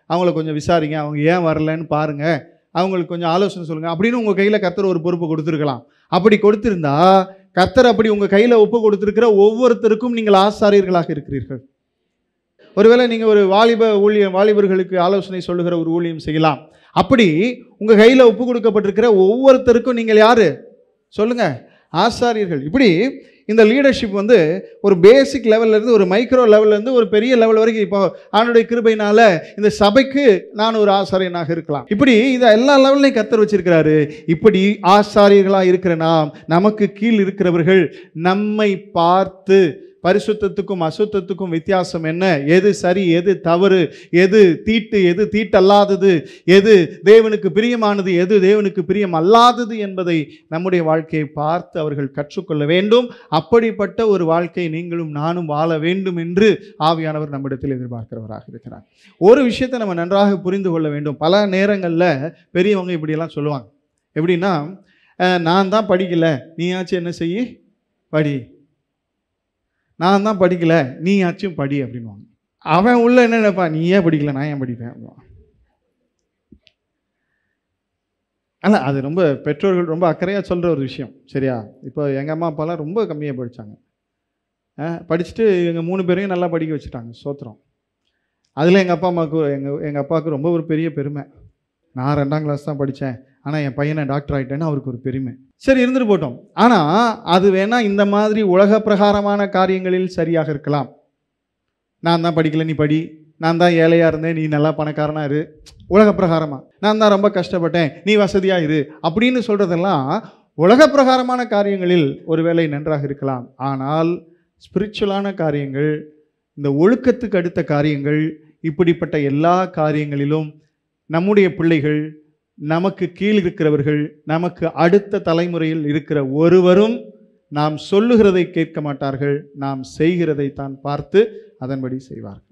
அவங்கள கொஞ்சம் விசாரிங்க, அவங்க ஏன் வரலன்னு பாருங்கள், அவங்களுக்கு கொஞ்சம் ஆலோசனை சொல்லுங்கள் அப்படின்னு உங்கள் கையில் கர்த்தர் ஒரு பொறுப்பு கொடுத்துருக்கலாம். அப்படி கொடுத்திருந்தா கர்த்தர் அப்படி உங்கள் கையில் ஒப்பு கொடுத்துருக்கிற ஒவ்வொருத்தருக்கும் நீங்கள் ஆசாரியர்களாக இருக்கிறீர்கள். ஒருவேளை நீங்கள் ஒரு வாலிபர்களுக்கு ஆலோசனை சொல்லுகிற ஒரு ஊழியம் செய்யலாம். அப்படி உங்கள் கையில் ஒப்பு கொடுக்கப்பட்டிருக்கிற ஒவ்வொருத்தருக்கும் நீங்கள் யார் சொல்லுங்கள், ஆசாரியர்கள். இப்படி இந்த லீடர்ஷிப் ஒரு பேசிக் லெவல்லேருந்து ஒரு மைக்ரோ லெவல்லேருந்து ஒரு பெரிய லெவல் வரைக்கும் இப்போ ஆண்டவருடைய கிருபையினால இந்த சபைக்கு நான் ஒரு ஆசாரியனாக இருக்கலாம். இப்படி இதை எல்லா லெவல்லையும் கர்த்தர் வச்சிருக்கிறாரு. இப்படி ஆசாரியர்களாக இருக்கிற நமக்கு கீழ் இருக்கிறவர்கள் நம்மை பார்த்து பரிசுத்தத்துக்கும் அசுத்தத்துக்கும் வித்தியாசம் என்ன, எது சரி எது தவறு, எது தீட்டு எது தீட்டல்லாதது, எது தேவனுக்கு பிரியமானது எது தேவனுக்கு பிரியம் அல்லாதது என்பதை நம்முடைய வாழ்க்கையை பார்த்து அவர்கள் கற்றுக்கொள்ள வேண்டும். அப்படிப்பட்ட ஒரு வாழ்க்கையை நீங்களும் நானும் வாழ வேண்டும் என்று ஆவியானவர் நம்மிடத்தில் எதிர்பார்க்கிறவராக இருக்கிறார். ஒரு விஷயத்தை நம்ம நன்றாக புரிந்து கொள்ள வேண்டும். பல நேரங்களில் பெரியவங்க இப்படியெல்லாம் சொல்லுவாங்க. எப்படின்னா, நான் தான் படிக்கலை, நீயாச்சும் என்ன செய்ய படி, நான் தான் படிக்கலை நீயாச்சும் படி அப்படின்வாங்க. அவன் உள்ள என்ன நினைப்பா, நீ ஏன் படிக்கல நான் ஏன் படிப்பேன் அப்படின்வான். ஆனால் அது ரொம்ப பெற்றோர்கள் ரொம்ப அக்கறையாக சொல்கிற ஒரு விஷயம், சரியா? இப்போ எங்கள் அம்மா அப்பாலாம் ரொம்ப கம்மியாக படித்தாங்க, படிச்சுட்டு எங்கள் 3 பேரையும் நல்லா படிக்க வச்சுட்டாங்க, சோத்திரம். அதில் எங்கள் அப்பாவுக்கு ரொம்ப ஒரு பெரிய பெருமை. நான் 2ஆம் கிளாஸ் தான் படித்தேன், ஆனால் என் பையனை டாக்டர் ஆகிட்டேன்னு அவருக்கு ஒரு பெருமை. சரி, இருந்துட்டு போட்டோம். ஆனால் அது வேணால் இந்த மாதிரி உலக பிரகாரமான காரியங்களில் சரியாக இருக்கலாம். நான் தான் படிக்கலை நீ படி, நான் தான் ஏழையாக இருந்தேன் நீ நல்லா பணக்காரனாக இரு, உலக பிரகாரமாக நான் தான் ரொம்ப கஷ்டப்பட்டேன் நீ வசதியாக இரு அப்படின்னு சொல்கிறதெல்லாம் உலக பிரகாரமான காரியங்களில் ஒருவேளை நன்றாக இருக்கலாம், ஆனால் ஸ்பிரிச்சுவலான காரியங்கள், இந்த ஒழுக்கத்துக்கு அடுத்த காரியங்கள், இப்படிப்பட்ட எல்லா காரியங்களிலும் நம்முடைய பிள்ளைகள், நமக்கு கீழ் இருக்கிறவர்கள், நமக்கு அடுத்த தலைமுறையில் இருக்கிற ஒருவரும் நாம் சொல்லுகிறதை கேட்க மாட்டார்கள், நாம் செய்கிறதை தான் பார்த்து அதன்படி செய்வார்கள்.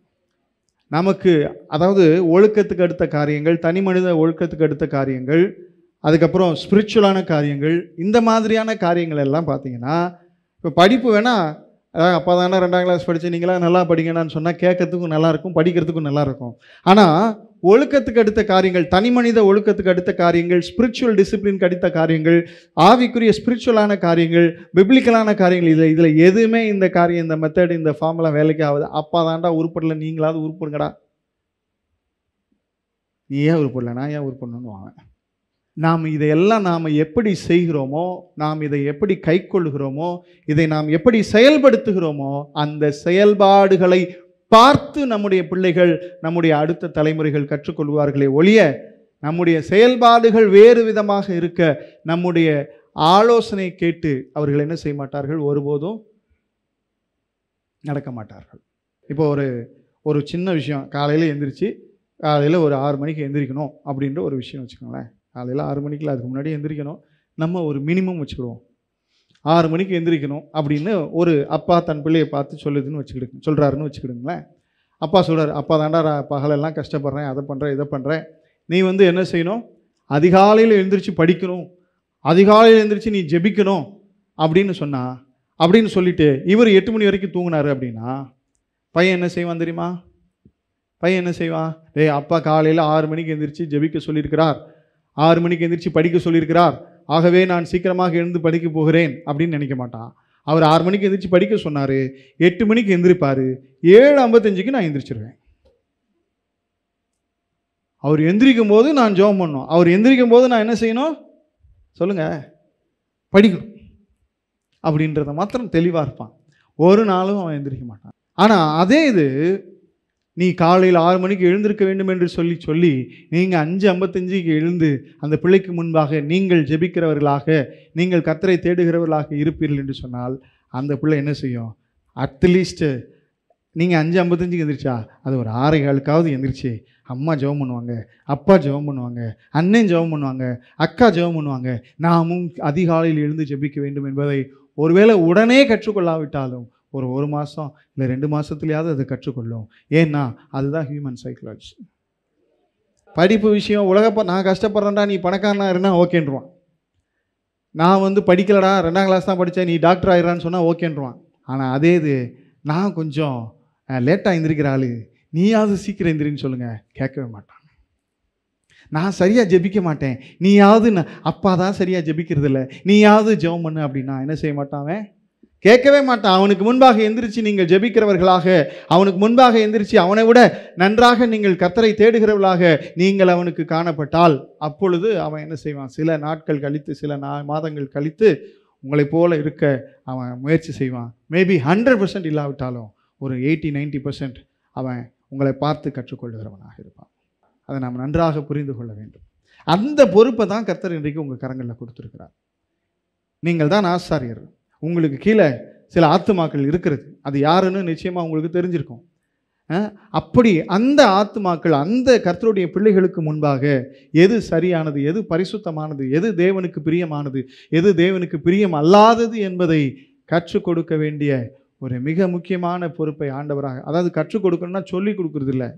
நமக்கு அதாவது ஒழுக்கத்துக்கு அடுத்த காரியங்கள், தனி மனித ஒழுக்கத்துக்கு அடுத்த காரியங்கள், அதுக்கப்புறம் ஸ்பிரிச்சுவலான காரியங்கள், இந்த மாதிரியான காரியங்கள் எல்லாம் பார்த்தீங்கன்னா, இப்போ படிப்பு வேணால் அப்பா தானே 2ஆம் கிளாஸ் படித்து நீங்களாம் நல்லா படிங்கன்னு சொன்னால் கேட்கறதுக்கும் நல்லாயிருக்கும், படிக்கிறதுக்கும் நல்லாயிருக்கும். ஆனால் ஒழுக்கத்துக்கு அடுத்த காரியங்கள், தனி மனித ஒழுக்கத்துக்கு அடுத்த காரியங்கள், ஸ்பிரிச்சுவல் டிசிப்ளினுக்கு அடுத்த காரியங்கள், ஆவிக்குரிய ஸ்பிரிச்சுவலான காரியங்கள், பிப்ளிக்கலான காரியங்கள், இதில் எதுவுமே இந்த காரியம், இந்த மெத்தட், இந்த ஃபார்முலா வேலைக்கு ஆகுது. அப்பா தாண்டா உருப்படல, நீங்களாவது உருப்படுங்கடா. நீ ஏன் உருப்படல, நான் ஏன் உருப்படணும்னு வாங்க. நாம் இதையெல்லாம் நாம் எப்படி செய்கிறோமோ, நாம் இதை எப்படி கை கொள்ளுகிறோமோ, இதை நாம் எப்படி செயல்படுத்துகிறோமோ, அந்த செயல்பாடுகளை பார்த்து நம்முடைய பிள்ளைகள், நம்முடைய அடுத்த தலைமுறைகள் கற்றுக்கொள்வார்களே ஒழிய, நம்முடைய செயல்பாடுகள் வேறு விதமாக இருக்க நம்முடைய ஆலோசனை கேட்டு அவர்கள் என்ன செய்ய மாட்டார்கள், ஒருபோதும் நடக்க மாட்டார்கள். இப்போ ஒரு சின்ன விஷயம், காலையில் எந்திரிச்சு காலையில் ஒரு 6 மணிக்கு எந்திரிக்கணும் அப்படின்ற ஒரு விஷயம் வச்சுக்கோங்களேன். காலையில் 6 மணிக்குள்ள அதுக்கு முன்னாடி எந்திரிக்கணும். நம்ம ஒரு மினிமம் வச்சுக்கிடுவோம், 6 மணிக்கு எந்திரிக்கணும் அப்படின்னு ஒரு அப்பா தன் பிள்ளையை பார்த்து சொல்கிறாருன்னு வச்சுக்கிடுங்களேன். அப்பா சொல்கிறார், அப்பா தாண்டா பகலெல்லாம் கஷ்டப்படுறேன், அதை பண்ணுறேன், இதை பண்ணுறேன், நீ என்ன செய்யணும், அதிகாலையில் எழுந்திரிச்சு படிக்கணும், அதிகாலையில் எழுந்திரிச்சு நீ ஜெபிக்கணும் அப்படின்னு சொல்லிட்டு இவர் 8 மணி வரைக்கும் தூங்கினார் அப்படின்னா பையன் என்ன செய்வான் தெரியுமா? பையன் என்ன செய்வான்? அப்பா காலையில் 6 மணிக்கு எந்திரிச்சு ஜெபிக்க சொல்லியிருக்கிறார், 6 மணிக்கு எந்திரிச்சு படிக்க சொல்லியிருக்கிறார், ஆகவே நான் சீக்கிரமாக எழுந்து படிக்க போகிறேன் அப்படின்னு நினைக்க மாட்டான். அவர் 6 மணிக்கு எந்திரிச்சு படிக்க சொன்னார், 8 மணிக்கு எந்திரிப்பார், 7:55க்கு நான் எந்திரிச்சிருவேன். அவர் எந்திரிக்கும் போது நான் ஜெபம் பண்ணணும், அவர் எந்திரிக்கும் போது நான் என்ன செய்யணும் சொல்லுங்க, படிக்கணும் அப்படின்றத மாத்திரம் தெளிவாக இருப்பான். ஒரு நாளும் அவன் எந்திரிக்க மாட்டான். ஆனால் அதே இது நீ காலையில் 6 மணிக்கு எழுந்திருக்க வேண்டும் என்று சொல்லி நீங்கள் 5:55க்கு எழுந்து அந்த பிள்ளைக்கு முன்பாக நீங்கள் ஜெபிக்கிறவர்களாக, நீங்கள் கர்த்தரை தேடுகிறவர்களாக இருப்பீர்கள் என்று சொன்னால் அந்த பிள்ளை என்ன செய்யும்? அட்லீஸ்ட்டு நீங்கள் 5:55க்கு எந்திரிச்சா அது ஒரு 6:15க்காவது எந்திரிச்சு அம்மா ஜெபம் பண்ணுவாங்க, அப்பா ஜெபம் பண்ணுவாங்க, அண்ணன் ஜெபம் பண்ணுவாங்க, அக்கா ஜெபம் பண்ணுவாங்க, நாமும் அதிகாலையில் எழுந்து ஜெபிக்க வேண்டும் என்பதை ஒருவேளை உடனே கற்றுக்கொள்ளாவிட்டாலும் ஒரு மாதம் இல்லை 2 மாதத்துலையாவது அதை கற்றுக்கொள்ளும். ஏன்னா அதுதான் ஹியூமன் சைக்காலஜி. படிப்பு விஷயம், நான் கஷ்டப்படுறேன்டா, நீ பணக்காரனா இருந்தால் ஓகேன்றுவான். நான் படிக்கலடா, 2ஆம் கிளாஸ் தான் படித்தேன், நீ டாக்டர் ஆயிடுறான்னு சொன்னால் ஓகேன்றுவான். ஆனால் அதே இது நான் கொஞ்சம் லேட்டாக எந்திரிக்கிற ஆள், நீயாவது சீக்கிரம் எந்திரின்னு சொல்லுங்கள், கேட்கவே மாட்டான். நான் சரியாக ஜெபிக்க மாட்டேன், நீயாவது அப்பா தான் சரியாக ஜெபிக்கிறது இல்லை, நீயாவது ஜெபம் பண்ணு அப்படின்னா என்ன செய்ய மாட்டான்? கேட்கவே மாட்டான். அவனுக்கு முன்பாக எந்திரிச்சு நீங்கள் ஜெபிக்கிறவர்களாக, அவனுக்கு முன்பாக எந்திரிச்சு அவனை விட நன்றாக நீங்கள் கர்த்தரை தேடுகிறவர்களாக நீங்கள் அவனுக்கு காணப்பட்டால் அப்பொழுது அவன் என்ன செய்வான்? சில நாட்கள் கழித்து, சில மாதங்கள் கழித்து உங்களை போல இருக்க அவன் முயற்சி செய்வான். மேபி 100% இல்லாவிட்டாலும் ஒரு 80-90% அவன் உங்களை பார்த்து கற்றுக்கொள்கிறவனாக இருப்பான். அதை நாம் நன்றாக புரிந்து கொள்ள வேண்டும். அந்த பொறுப்பை தான் கர்த்தர் இன்றைக்கு உங்கள் கரங்களில் கொடுத்துருக்கிறார். நீங்கள் தான் ஆசாரியர். உங்களுக்கு கீழே சில ஆத்துமாக்கள் இருக்கிறது. அது யாருன்னு நிச்சயமாக உங்களுக்கு தெரிஞ்சிருக்கும். அப்படி அந்த ஆத்துமாக்கள், அந்த கர்த்தருடைய பிள்ளைகளுக்கு முன்பாக எது சரியானது, எது பரிசுத்தமானது, எது தேவனுக்கு பிரியமானது, எது தேவனுக்கு பிரியம் அல்லாதது என்பதை கற்றுக் கொடுக்க வேண்டிய ஒரு மிக முக்கியமான பொறுப்பை ஆண்டவராக, அதாவது கற்றுக் கொடுக்கணும்னா சொல்லி கொடுக்கறது இல்லை,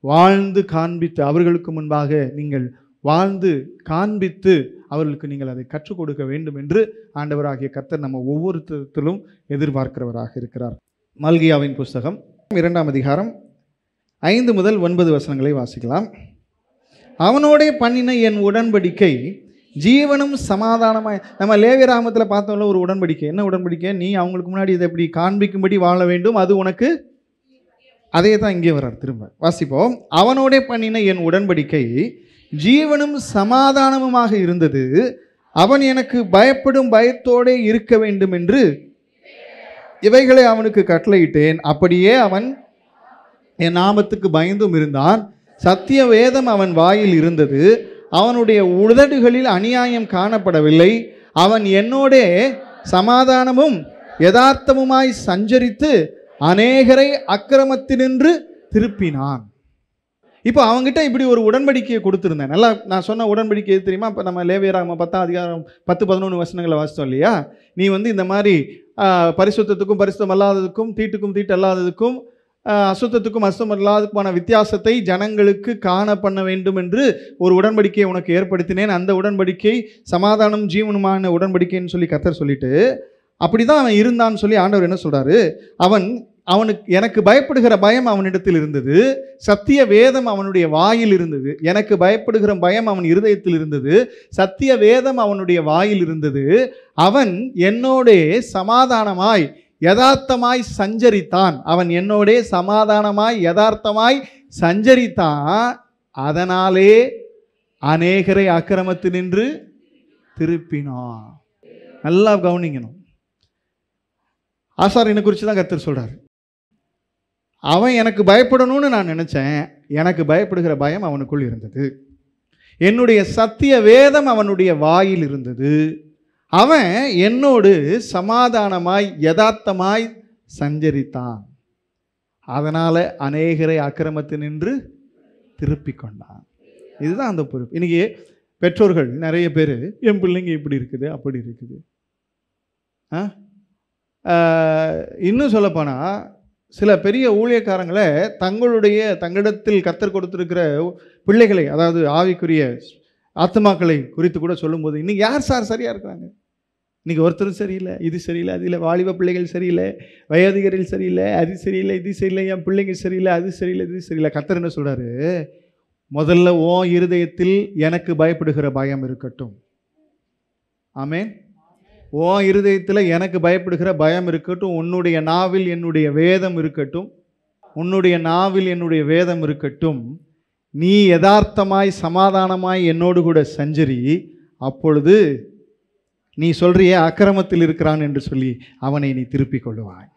வாழ்ந்து காண்பித்து அவர்களுக்கு முன்பாக நீங்கள் வாழ்ந்து காண்பித்து அவர்களுக்கு நீங்கள் அதை கற்றுக் கொடுக்க வேண்டும் என்று ஆண்டவராகிய கர்த்தர் நம்ம ஒவ்வொருத்தரிலும் எதிர்பார்க்கிறவராக இருக்கிறார். மல்கியாவின் புஸ்தகம் 2ஆம் அதிகாரம் 5 முதல் 9 வசனங்களை வாசிக்கலாம். அவனோடே பண்ணின என் உடன்படிக்கை ஜீவனும் சமாதானமாய். நம்ம லேவியராகமத்தில் பார்த்தோம்ல ஒரு உடன்படிக்கை. என்ன உடன்படிக்கை? நீ அவங்களுக்கு முன்னாடி இதை எப்படி காண்பிக்கும்படி வாழ வேண்டும், அது உனக்கு. அதே தான் இங்கே வர்றார். திரும்ப வாசிப்போம். அவனோடே பண்ணின என் உடன்படிக்கை ஜீவனும் சமாதானமுமாக இருந்தது. அவன் எனக்கு பயப்படும் பயத்தோடே இருக்க வேண்டும் என்று இவைகளை அவனுக்கு கட்டளையிட்டேன். அப்படியே அவன் என் நாமத்துக்கு பயந்தும் இருந்தான். சத்திய வேதம் அவன் வாயில் இருந்தது. அவனுடைய உதடுகளில் அநியாயம் காணப்படவில்லை. அவன் என்னோடே சமாதானமும் யதார்த்தமுமாய் சஞ்சரித்து அநேகரை அக்கிரமத்தினின்று திருப்பினான். இப்போ அவங்ககிட்ட இப்படி ஒரு உடன்படிக்கையை கொடுத்துருந்தேன். நல்லா நான் சொன்ன உடன்படிக்கை எது தெரியுமா? இப்போ நம்ம லேவியராகமம் 10ஆம் அதிகாரம் 10-11 வசனங்களை வாசித்தோம் இல்லையா? நீ இந்த மாதிரி பரிசுத்தத்துக்கும் பரிசுத்தம் அல்லாததுக்கும் தீட்டுக்கும் தீட்டு அல்லாததுக்கும் அசுத்தத்துக்கும் அசுத்தம் அல்லாததுக்குமான வித்தியாசத்தை ஜனங்களுக்கு காண பண்ண வேண்டும் என்று ஒரு உடன்படிக்கையை உனக்கு ஏற்படுத்தினேன். அந்த உடன்படிக்கை சமாதானம் ஜீவனுமான உடன்படிக்கைன்னு சொல்லி கர்த்தர் சொல்லிட்டு அப்படிதான் அவன் இருந்தான்னு சொல்லி ஆண்டவர் என்ன சொல்றாரு? அவனுக்கு எனக்கு பயப்படுகிற பயம் அவனிடத்தில் இருந்தது, சத்திய வேதம் அவனுடைய வாயில் இருந்தது. எனக்கு பயப்படுகிற பயம் அவன் இருதயத்தில் இருந்தது, சத்திய வேதம் அவனுடைய வாயில் இருந்தது. அவன் என்னோடே சமாதானமாய் யதார்த்தமாய் சஞ்சரித்தான். அவன் என்னோடே சமாதானமாய் யதார்த்தமாய் சஞ்சரித்தான். அதனாலே அநேகரை அக்கிரமத்தினின்று திருப்பினான். நல்லா கவனிக்கணும். ஆசாரியனை குறித்து தான் கர்த்தர் சொல்றாரு. அவன் எனக்கு பயப்படணும்னு நான் நினைச்சேன், எனக்கு பயப்படுகிற பயம் அவனுக்குள் இருந்தது. என்னுடைய சத்திய வேதம் அவனுடைய வாயில் இருந்தது. அவன் என்னோடு சமாதானமாய் யதார்த்தமாய் சஞ்சரித்தான். அதனால அநேகரை அக்கிரமத்தினின்று திருப்பி கொண்டான். இதுதான் அந்த பொறுப்பு. இன்னைக்கு பெற்றோர்கள் நிறைய பேர் என் பிள்ளைங்க இப்படி இருக்குது அப்படி இருக்குது. இன்னும் சொல்லப்போனால் சில பெரிய ஊழியக்காரங்களை தங்களிடத்தில் கர்த்தர் கொடுத்திருக்கிற பிள்ளைகளை, அதாவது ஆவிக்குரிய ஆத்மாக்களை குறித்து கூட சொல்லும்போது, இன்னைக்கு யார் சார் சரியாக இருக்கிறாங்க? இன்னைக்கு ஒருத்தரும் சரியில்லை, இது சரியில்லை, அது இல்லை, வாலிப பிள்ளைகள் சரியில்லை, வயோதிகர்கள் சரியில்லை, அது சரியில்லை, இது சரியில்லை, என் பிள்ளைங்க சரியில்லை, அது சரியில்லை, இது சரியில்லை. கர்த்தர் என்ன சொல்கிறாரு? முதல்ல உன் இருதயத்தில் எனக்கு பயப்படுகிற பயம் இருக்கட்டும். ஆமென். உன் இருதயத்தில் எனக்கு பயப்படுகிற பயம் இருக்கட்டும். உன்னுடைய நாவில் என்னுடைய வேதம் இருக்கட்டும். உன்னுடைய நாவில் என்னுடைய வேதம் இருக்கட்டும். நீ யதார்த்தமாய் சமாதானமாய் என்னோடு கூட சஞ்சரி. அப்பொழுது நீ சொல்றியே அக்கிரமத்தில் இருக்கிறான் என்று சொல்லி அவனை நீ திருப்பிக் கொள்ளுவாய்.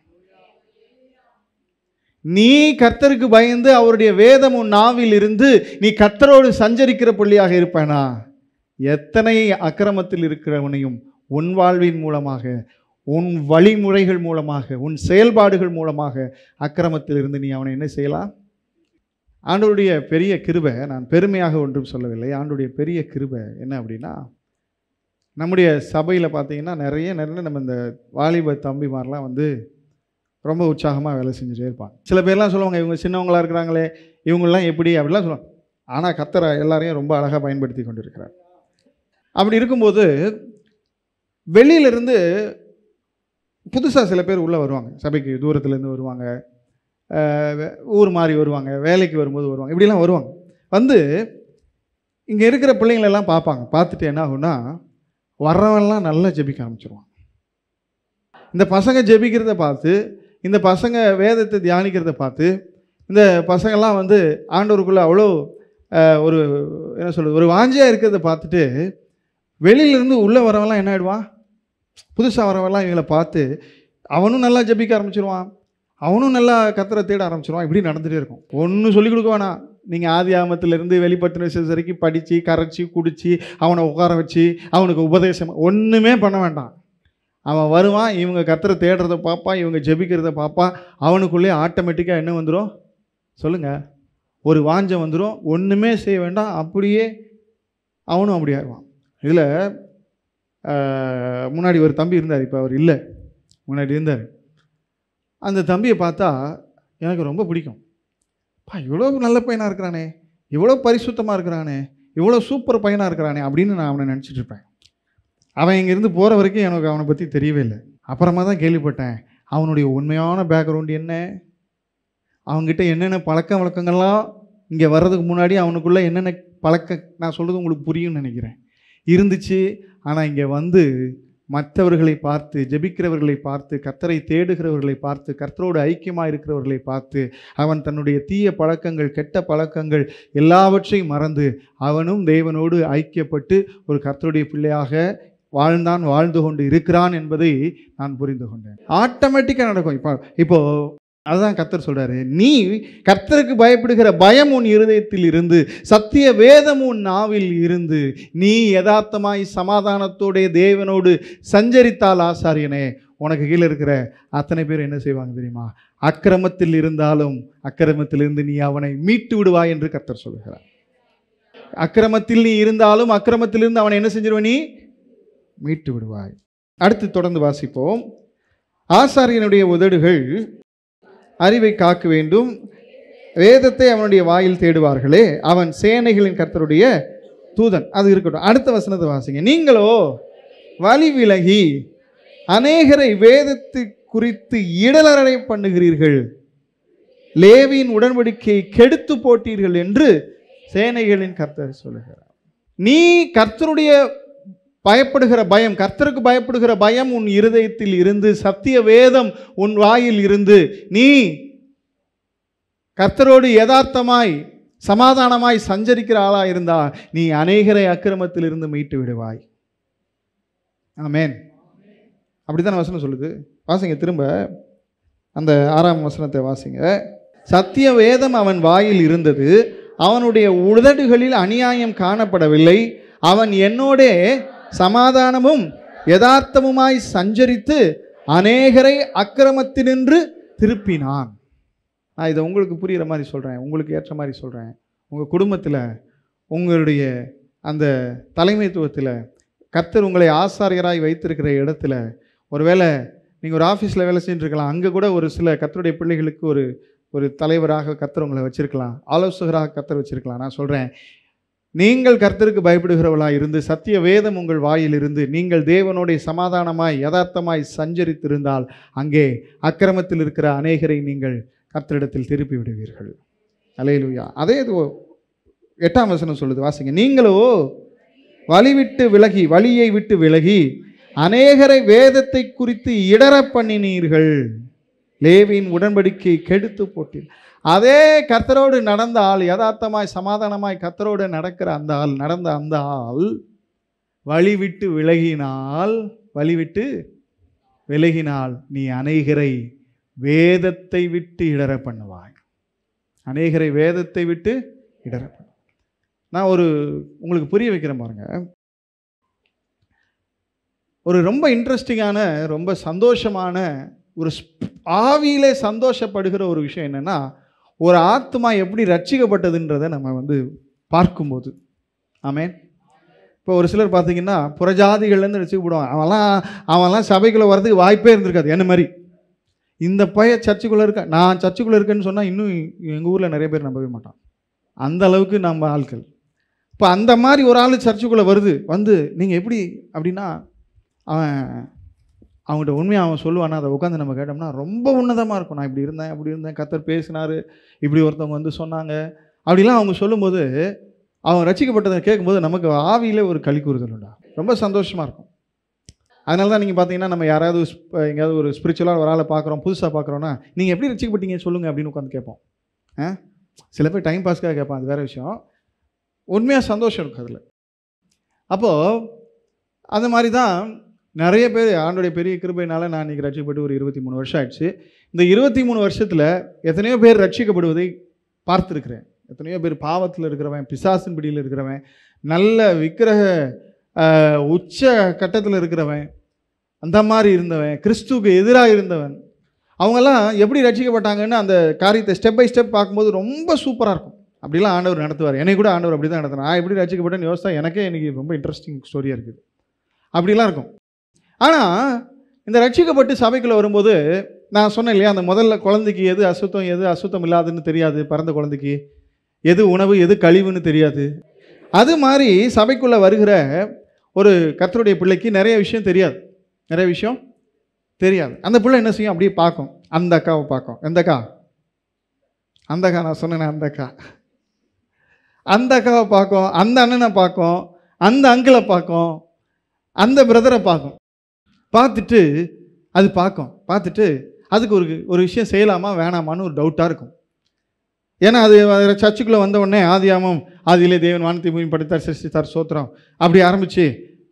நீ கர்த்தருக்கு பயந்து அவருடைய வேதம் உன் நாவில் இருந்து நீ கர்த்தரோடு சஞ்சரிக்கிற பிள்ளையாக இருப்பானா, எத்தனை அக்கிரமத்தில் இருக்கிறவனையும் உன் வாழ்வின் மூலமாக, உன் வழிமுறைகள் மூலமாக, உன் செயல்பாடுகள் மூலமாக அக்கிரமத்தில் இருந்து நீ அவனை என்ன செய்யலாம்? ஆண்டவருடைய பெரிய கிருபை, நான் பெருமையாக ஒன்றும் சொல்லவில்லை, ஆண்டவருடைய பெரிய கிருபை என்ன அப்படின்னா, நம்முடைய சபையில் பார்த்தீங்கன்னா நிறைய நம்ம இந்த வாலிப தம்பிமாரெலாம் ரொம்ப உற்சாகமாக வேலை செஞ்சுட்டே இருப்பாங்க. சில பேர்லாம் சொல்லுவாங்க, இவங்க சின்னவங்களாக இருக்கிறாங்களே, இவங்களாம் எப்படி அப்படிலாம் சொல்லுவாங்க. ஆனால் கர்த்தர் எல்லாரையும் ரொம்ப அழகாக பயன்படுத்தி கொண்டு இருக்கிறார். அப்படி இருக்கும்போது வெளியிலிருந்து புதுசாக சில பேர் உள்ளே வருவாங்க. சபைக்கு தூரத்துலேருந்து வருவாங்க, ஊர் மாறி வருவாங்க, வேலைக்கு வரும்போது வருவாங்க, இப்படிலாம் வருவாங்க. இங்கே இருக்கிற பிள்ளைங்களெல்லாம் பார்ப்பாங்க. பார்த்துட்டு என்ன ஆகுன்னா, வர்றவன்லாம் நல்லா ஜெபிக்க ஆரம்பிச்சிருவான். இந்த பசங்க ஜெபிக்கிறத பார்த்து, இந்த பசங்க வேதத்தை தியானிக்கிறத பார்த்து, இந்த பசங்கள்லாம் ஆண்டவருக்குள்ளே அவ்வளோ ஒரு என்ன சொல்கிறது, ஒரு வாஞ்சியாக இருக்கிறத பார்த்துட்டு வெளியிலேருந்து உள்ளே வரவெல்லாம் என்ன ஆகிடுவான், புதுசாக வரவெல்லாம் இவங்களை பார்த்து அவனும் நல்லா ஜெபிக்க ஆரம்பிச்சிருவான், அவனும் நல்லா கர்த்தரை தேட ஆரம்பிச்சிருவான். இப்படி நடந்துகிட்டே இருக்கும். ஒன்றும் சொல்லிக் கொடுக்க வேணாம். நீங்கள் ஆதி ஆகமத்திலேருந்து வெளிப்பட்டின விசேஷம் வரைக்கும் படித்து கரைச்சி குடித்து அவனை உட்கார வச்சு அவனுக்கு உபதேசம் ஒன்றுமே பண்ண வேண்டாம். அவன் வருவான், இவங்க கர்த்தரை தேடுறத பார்ப்பான், இவங்க ஜெபிக்கிறத பார்ப்பான். அவனுக்குள்ளே ஆட்டோமேட்டிக்காக என்ன வந்துடும் சொல்லுங்கள், ஒரு வாஞ்சம் வந்துடும். ஒன்றுமே செய்ய வேண்டாம், அப்படியே அவனும் அப்படி ஆயிடுவான். இதில் முன்னாடி ஒரு தம்பி இருந்தார், இப்போ அவர் இல்லை, முன்னாடி இருந்தார். அந்த தம்பியை பார்த்தா எனக்கு ரொம்ப பிடிக்கும். இவ்வளோ நல்ல பையனாக இருக்கிறானே, இவ்வளோ பரிசுத்தமாக இருக்கிறானே, இவ்வளோ சூப்பர் பையனாக இருக்கிறானே அப்படின்னு நான் அவனை நினச்சிட்டு இருப்பேன். அவன் இங்கேருந்து போகிற வரைக்கும் எனக்கு அவனை பற்றி தெரியவே இல்லை. அப்புறமா தான் கேள்விப்பட்டேன் அவனுடைய உண்மையான பேக்ரவுண்டு என்ன, அவங்ககிட்ட என்னென்ன பழக்க வழக்கங்கள்லாம் இங்கே வர்றதுக்கு முன்னாடி அவனுக்குள்ளே என்னென்ன நான் சொல்கிறது உங்களுக்கு புரியும்னு நினைக்கிறேன் இருந்துச்சு. ஆனால் இங்கே மற்றவர்களை பார்த்து, ஜெபிக்கிறவர்களை பார்த்து, கர்த்தரை தேடுகிறவர்களை பார்த்து, கர்த்தரோடு ஐக்கியமாக இருக்கிறவர்களை பார்த்து, அவன் தன்னுடைய தீய பழக்கங்கள், கெட்ட பழக்கங்கள் எல்லாவற்றையும் மறந்து அவனும் தேவனோடு ஐக்கியப்பட்டு ஒரு கர்த்தருடைய பிள்ளையாக வாழ்ந்து கொண்டு இருக்கிறான் என்பதை நான் புரிந்து கொண்டேன். ஆட்டோமேட்டிக்காக நடக்கும். இப்போ அதுதான் கர்த்தர் சொல்றாரு, நீ கர்த்தருக்கு பயப்படுகிற பயம் உன் இருதயத்தில் இருந்து, சத்திய வேதம் உன் நாவில் இருந்து, நீ யதார்த்தமாய் சமாதானத்தோடைய தேவனோடு சஞ்சரித்தால் ஆசாரியனே, உனக்கு கீழே இருக்கிற அத்தனை பேர் என்ன செய்வாங்க தெரியுமா? அக்கிரமத்தில் இருந்தாலும் அக்கிரமத்திலிருந்து நீ அவனை மீட்டு விடுவாய் என்று கர்த்தர் சொல்கிறார். அக்கிரமத்தில் நீ இருந்தாலும் அக்கிரமத்திலிருந்து அவனை என்ன செஞ்சிருவ? நீ மீட்டு விடுவாய். அடுத்து தொடர்ந்து வாசிப்போம். ஆசாரியனுடைய உதடுகள் அறிவை காக்க வேண்டும், வேதத்தை அவனுடைய வாயில் தேடுவார்களே, அவன் சேனைகளின் கர்த்தருடைய தூதன். அது இருக்கட்டும். அடுத்த வசனத்தை வாசிங்க. நீங்களோ வழி விலகி அநேகரை வேதத்தை குறித்து இடலறை பண்ணுகிறீர்கள், லேவியின் உடன்படிக்கையை கெடுத்து போட்டீர்கள் என்று சேனைகளின் கர்த்தர் சொல்லுகிறார். நீ கர்த்தருடைய பயப்படுகிற பயம், கர்த்தருக்கு பயப்படுகிற பயம் உன் இருதயத்தில் இருந்து, சத்திய வேதம் உன் வாயில் இருந்து, நீ கர்த்தரோடு யதார்த்தமாய் சமாதானமாய் சஞ்சரிக்கிற ஆளா இருந்தா நீ அநேகரை அக்கிரமத்தில் இருந்து மீட்டு விடுவாய். ஆமென். அப்படித்தான் வசனம் சொல்லுது. வாசிங்க திரும்ப அந்த 6ஆம் வசனத்தை வாசிங்க. சத்திய வேதம் அவன் வாயில் இருந்தது, அவனுடைய உதடுகளில் அநியாயம் காணப்படவில்லை, அவன் என்னோடே சமாதானமும் யதார்த்தமுமாய் சஞ்சரித்து அநேகரை அக்கிரமத்தினின்று திருப்பினான். நான் இதை உங்களுக்கு புரிகிற மாதிரி சொல்கிறேன், உங்களுக்கு ஏற்ற மாதிரி சொல்கிறேன். உங்கள் குடும்பத்தில், உங்களுடைய அந்த தலைமைத்துவத்தில், கர்த்தர் உங்களை ஆசாரியராய் வைத்திருக்கிற இடத்துல, ஒருவேளை நீங்கள் ஒரு ஆஃபீஸில் வேலை செஞ்சுருக்கலாம், அங்கே கூட ஒரு சில கர்த்தருடைய பிள்ளைகளுக்கு ஒரு தலைவராக கர்த்தர் உங்களை வச்சுருக்கலாம், ஆலோசகராக கர்த்தர் வச்சுருக்கலாம். நான் சொல்கிறேன், நீங்கள் கர்த்தருக்கு பயப்படுகிறவர்களாக இருந்து, சத்திய வேதம் உங்கள் வாயில் இருந்து, நீங்கள் தேவனுடைய சமாதானமாய் யதார்த்தமாய் சஞ்சரித்திருந்தால் அங்கே அக்கிரமத்தில் இருக்கிற அநேகரை நீங்கள் கர்த்தரிடத்தில் திருப்பி விடுவீர்கள். அல்லேலூயா. அதே இது 8ஆம் வசனம் சொல்லுது, வாசிங்க. நீங்களோ வழியை விட்டு விலகி அநேகரை வேதத்தை குறித்து இடற பண்ணினீர்கள், லேவியின் உடன்படிக்கை கெடுத்து போட்டீர்கள். அதே கர்த்தரோடு நடந்த ஆள், யதார்த்தமாய் சமாதானமாய் கர்த்தரோடு நடக்கிற நடந்த அந்த ஆள் வழி விட்டு விலகினால் நீ அநேகரை வேதத்தை விட்டு இடற பண்ணுவாய். அநேகரை வேதத்தை விட்டு இடற பண்ண. நான் உங்களுக்கு புரிய வைக்கிறேன் பாருங்க. ஒரு ரொம்ப இன்ட்ரெஸ்டிங்கான, ரொம்ப சந்தோஷமான, ஒரு ஆவியிலே சந்தோஷப்படுகிற ஒரு விஷயம் என்னன்னா, ஒரு ஆத்மா எப்படி ரட்சிக்கப்பட்டதுன்றதை நம்ம பார்க்கும்போது. ஆமென். இப்போ ஒரு சிலர் பார்த்தீங்கன்னா புறஜாதிகள்லேருந்து ரட்சிக்கப்படுவாங்க. அவன்லாம் சபைக்குள்ளே வர்றதுக்கு வாய்ப்பே இருந்திருக்காது. என்ன மாதிரி இந்த சர்ச்சுக்குள்ளே இருக்க, நான் சர்ச்சுக்குள்ளே இருக்கேன்னு சொன்னால் இன்னும் எங்கள் ஊரில் நிறைய பேர் நம்பவே மாட்டான். அந்த அளவுக்கு நம்ம ஆட்கள். இப்போ அந்த மாதிரி ஒரு ஆள் சர்ச்சுக்குள்ளே வந்து நீங்கள் எப்படி அப்படின்னா, அவங்ககிட்ட உண்மையாக அவன் சொல்லுவானா, அதை உட்காந்து நம்ம கேட்டோம்னா ரொம்ப உன்னதமாக இருக்கும். நான் இப்படி இருந்தேன், அப்படி இருந்தேன், கர்த்தர் பேசினார், இப்படி ஒருத்தவங்க சொன்னாங்க அப்படிலாம் அவங்க சொல்லும்போது, அவன் ரட்சிக்கப்பட்டதை கேட்கும்போது நமக்கு ஆவியில் ஒரு களி கூறுதல் உண்டா, ரொம்ப சந்தோஷமாக இருக்கும். அதனால தான் நீங்கள் பார்த்தீங்கன்னா, நம்ம யாராவது எங்கேயாவது ஒரு ஸ்பிரிச்சுவலாக ஒரு ஆளை பார்க்குறோம், புதுசாக பார்க்குறோன்னா, நீங்கள் எப்படி ரட்சிக்கப்பட்டீங்க சொல்லுங்கள் அப்படின்னு உட்காந்து கேட்போம். சில பேர் டைம் பாஸ்க்காக கேட்பான், அது வேறு விஷயம். உண்மையாக சந்தோஷம் இருக்கும் அதில். அப்போது அந்த மாதிரி தான் நிறைய பேர் ஆண்டோடைய பெரிய கிருபையினால் நான் இன்றைக்கி ரட்சிக்கப்பட்டு ஒரு 23 வருஷம் ஆயிடுச்சு. இந்த 23 வருஷத்தில் எத்தனையோ பேர் ரட்சிக்கப்படுவதை பார்த்துருக்கிறேன். எத்தனையோ பேர் பாவத்தில் இருக்கிறவன், பிசாசின் பிடியில் இருக்கிறவன், நல்ல விக்கிரக உச்ச கட்டத்தில் இருக்கிறவன், அந்த மாதிரி இருந்தவன், கிறிஸ்துவுக்கு எதிராக இருந்தவன், அவங்கெல்லாம் எப்படி ரட்சிக்கப்பட்டாங்கன்னு அந்த காரியத்தை ஸ்டெப் பை ஸ்டெப் பார்க்கும்போது ரொம்ப சூப்பராக இருக்கும். அப்படிலாம் ஆண்டவர் நடத்துவார். என்னை கூட ஆண்டவர் அப்படி தான் நடத்தினார். நான் எப்படி ரட்சிக்கப்பட்டேன்னு யோசித்தா எனக்கே இன்றைக்கி ரொம்ப இன்ட்ரெஸ்டிங் ஸ்டோரியாக இருக்குது. அப்படிலாம் இருக்கும். ஆனால் இந்த ரட்சிக்கப்பட்டு சபைக்குள்ளே வரும்போது நான் சொன்னேன் இல்லையா, அந்த முதல்ல குழந்தைக்கு எது அசுத்தம் எது அசுத்தம் இல்லாதுன்னு தெரியாது. பிறந்த குழந்தைக்கு எது உணவு எது கழிவுன்னு தெரியாது. அது மாதிரி சபைக்குள்ளே வருகிற ஒரு கர்த்தருடைய பிள்ளைக்கு நிறைய விஷயம் தெரியாது. அந்த பிள்ளை என்ன செய்யும், அப்படியே பார்க்கும். அந்த அக்காவை பார்க்கும். எந்த அக்கா? அந்த அக்கா, நான் சொன்னேன் அந்த அக்கா. அந்த அக்காவை பார்க்கும், அந்த அண்ணனை பார்க்கும், அந்த அங்கிளை பார்க்கும், அந்த பிரதரை பார்க்கும். பார்த்துட்டு அதுக்கு ஒரு விஷயம் செய்யலாமா வேணாமான்னு ஒரு டவுட்டாக இருக்கும். ஏன்னா அது சர்ச்சுக்குள்ளே வந்த உடனே ஆதியிலே தேவன் வானத்தை பூமி படைத்தார், சிருஷ்டித்தார், ஸ்தோத்திரம் அப்படி ஆரம்பித்து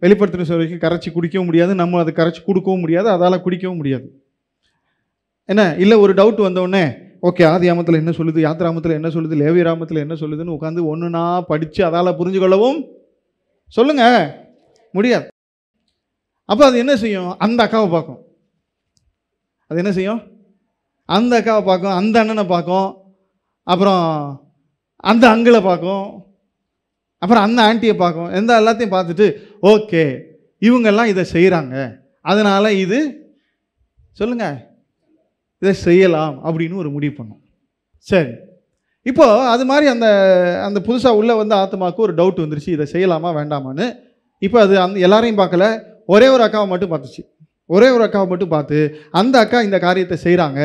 வெளிப்படுத்தின வரைக்கும் கரைச்சி குடிக்கவும் முடியாது, நம்ம அதை கரைச்சி கொடுக்கவும் முடியாது, அதால் குடிக்கவும் முடியாது. என்ன இல்லை ஒரு டவுட் வந்தோடனே ஓகே ஆதியாமத்தில் என்ன சொல்லுது, யாத்திராமத்தில் என்ன சொல்லுது, லேவியராமத்தில் என்ன சொல்லுதுன்னு உட்காந்து ஒன்றுனா படித்து அதால் புரிஞ்சு கொள்ளவும் சொல்லுங்க முடியாது. அப்போ அது என்ன செய்யும், அந்த அக்காவை பார்க்கும். அது என்ன செய்யும், அந்த அக்காவை பார்க்கும், அந்த அண்ணனை பார்க்கும், அப்புறம் அந்த அங்கிளை பார்க்கும், அப்புறம் அந்த ஆண்டியை பார்க்கும். எல்லாத்தையும் பார்த்துட்டு ஓகே இவங்கெல்லாம் இதை செய்கிறாங்க, அதனால் இது சொல்லுங்க இதை செய்யலாம் அப்படின்னு ஒரு முடிவு பண்ணும். சரி, இப்போ அது மாதிரி அந்த அந்த புதுசாக உள்ளே வந்து ஆத்மாவுக்கு ஒரு டவுட் வந்துருச்சு, இதை செய்யலாமா வேண்டாமான்னு. இப்போ அது அந்த எல்லாரையும் பார்க்கல, ஒரே ஒரு அக்காவை மட்டும் பார்த்துச்சு. ஒரே ஒரு அக்காவை மட்டும் பார்த்து அந்த அக்கா இந்த காரியத்தை செய்கிறாங்க,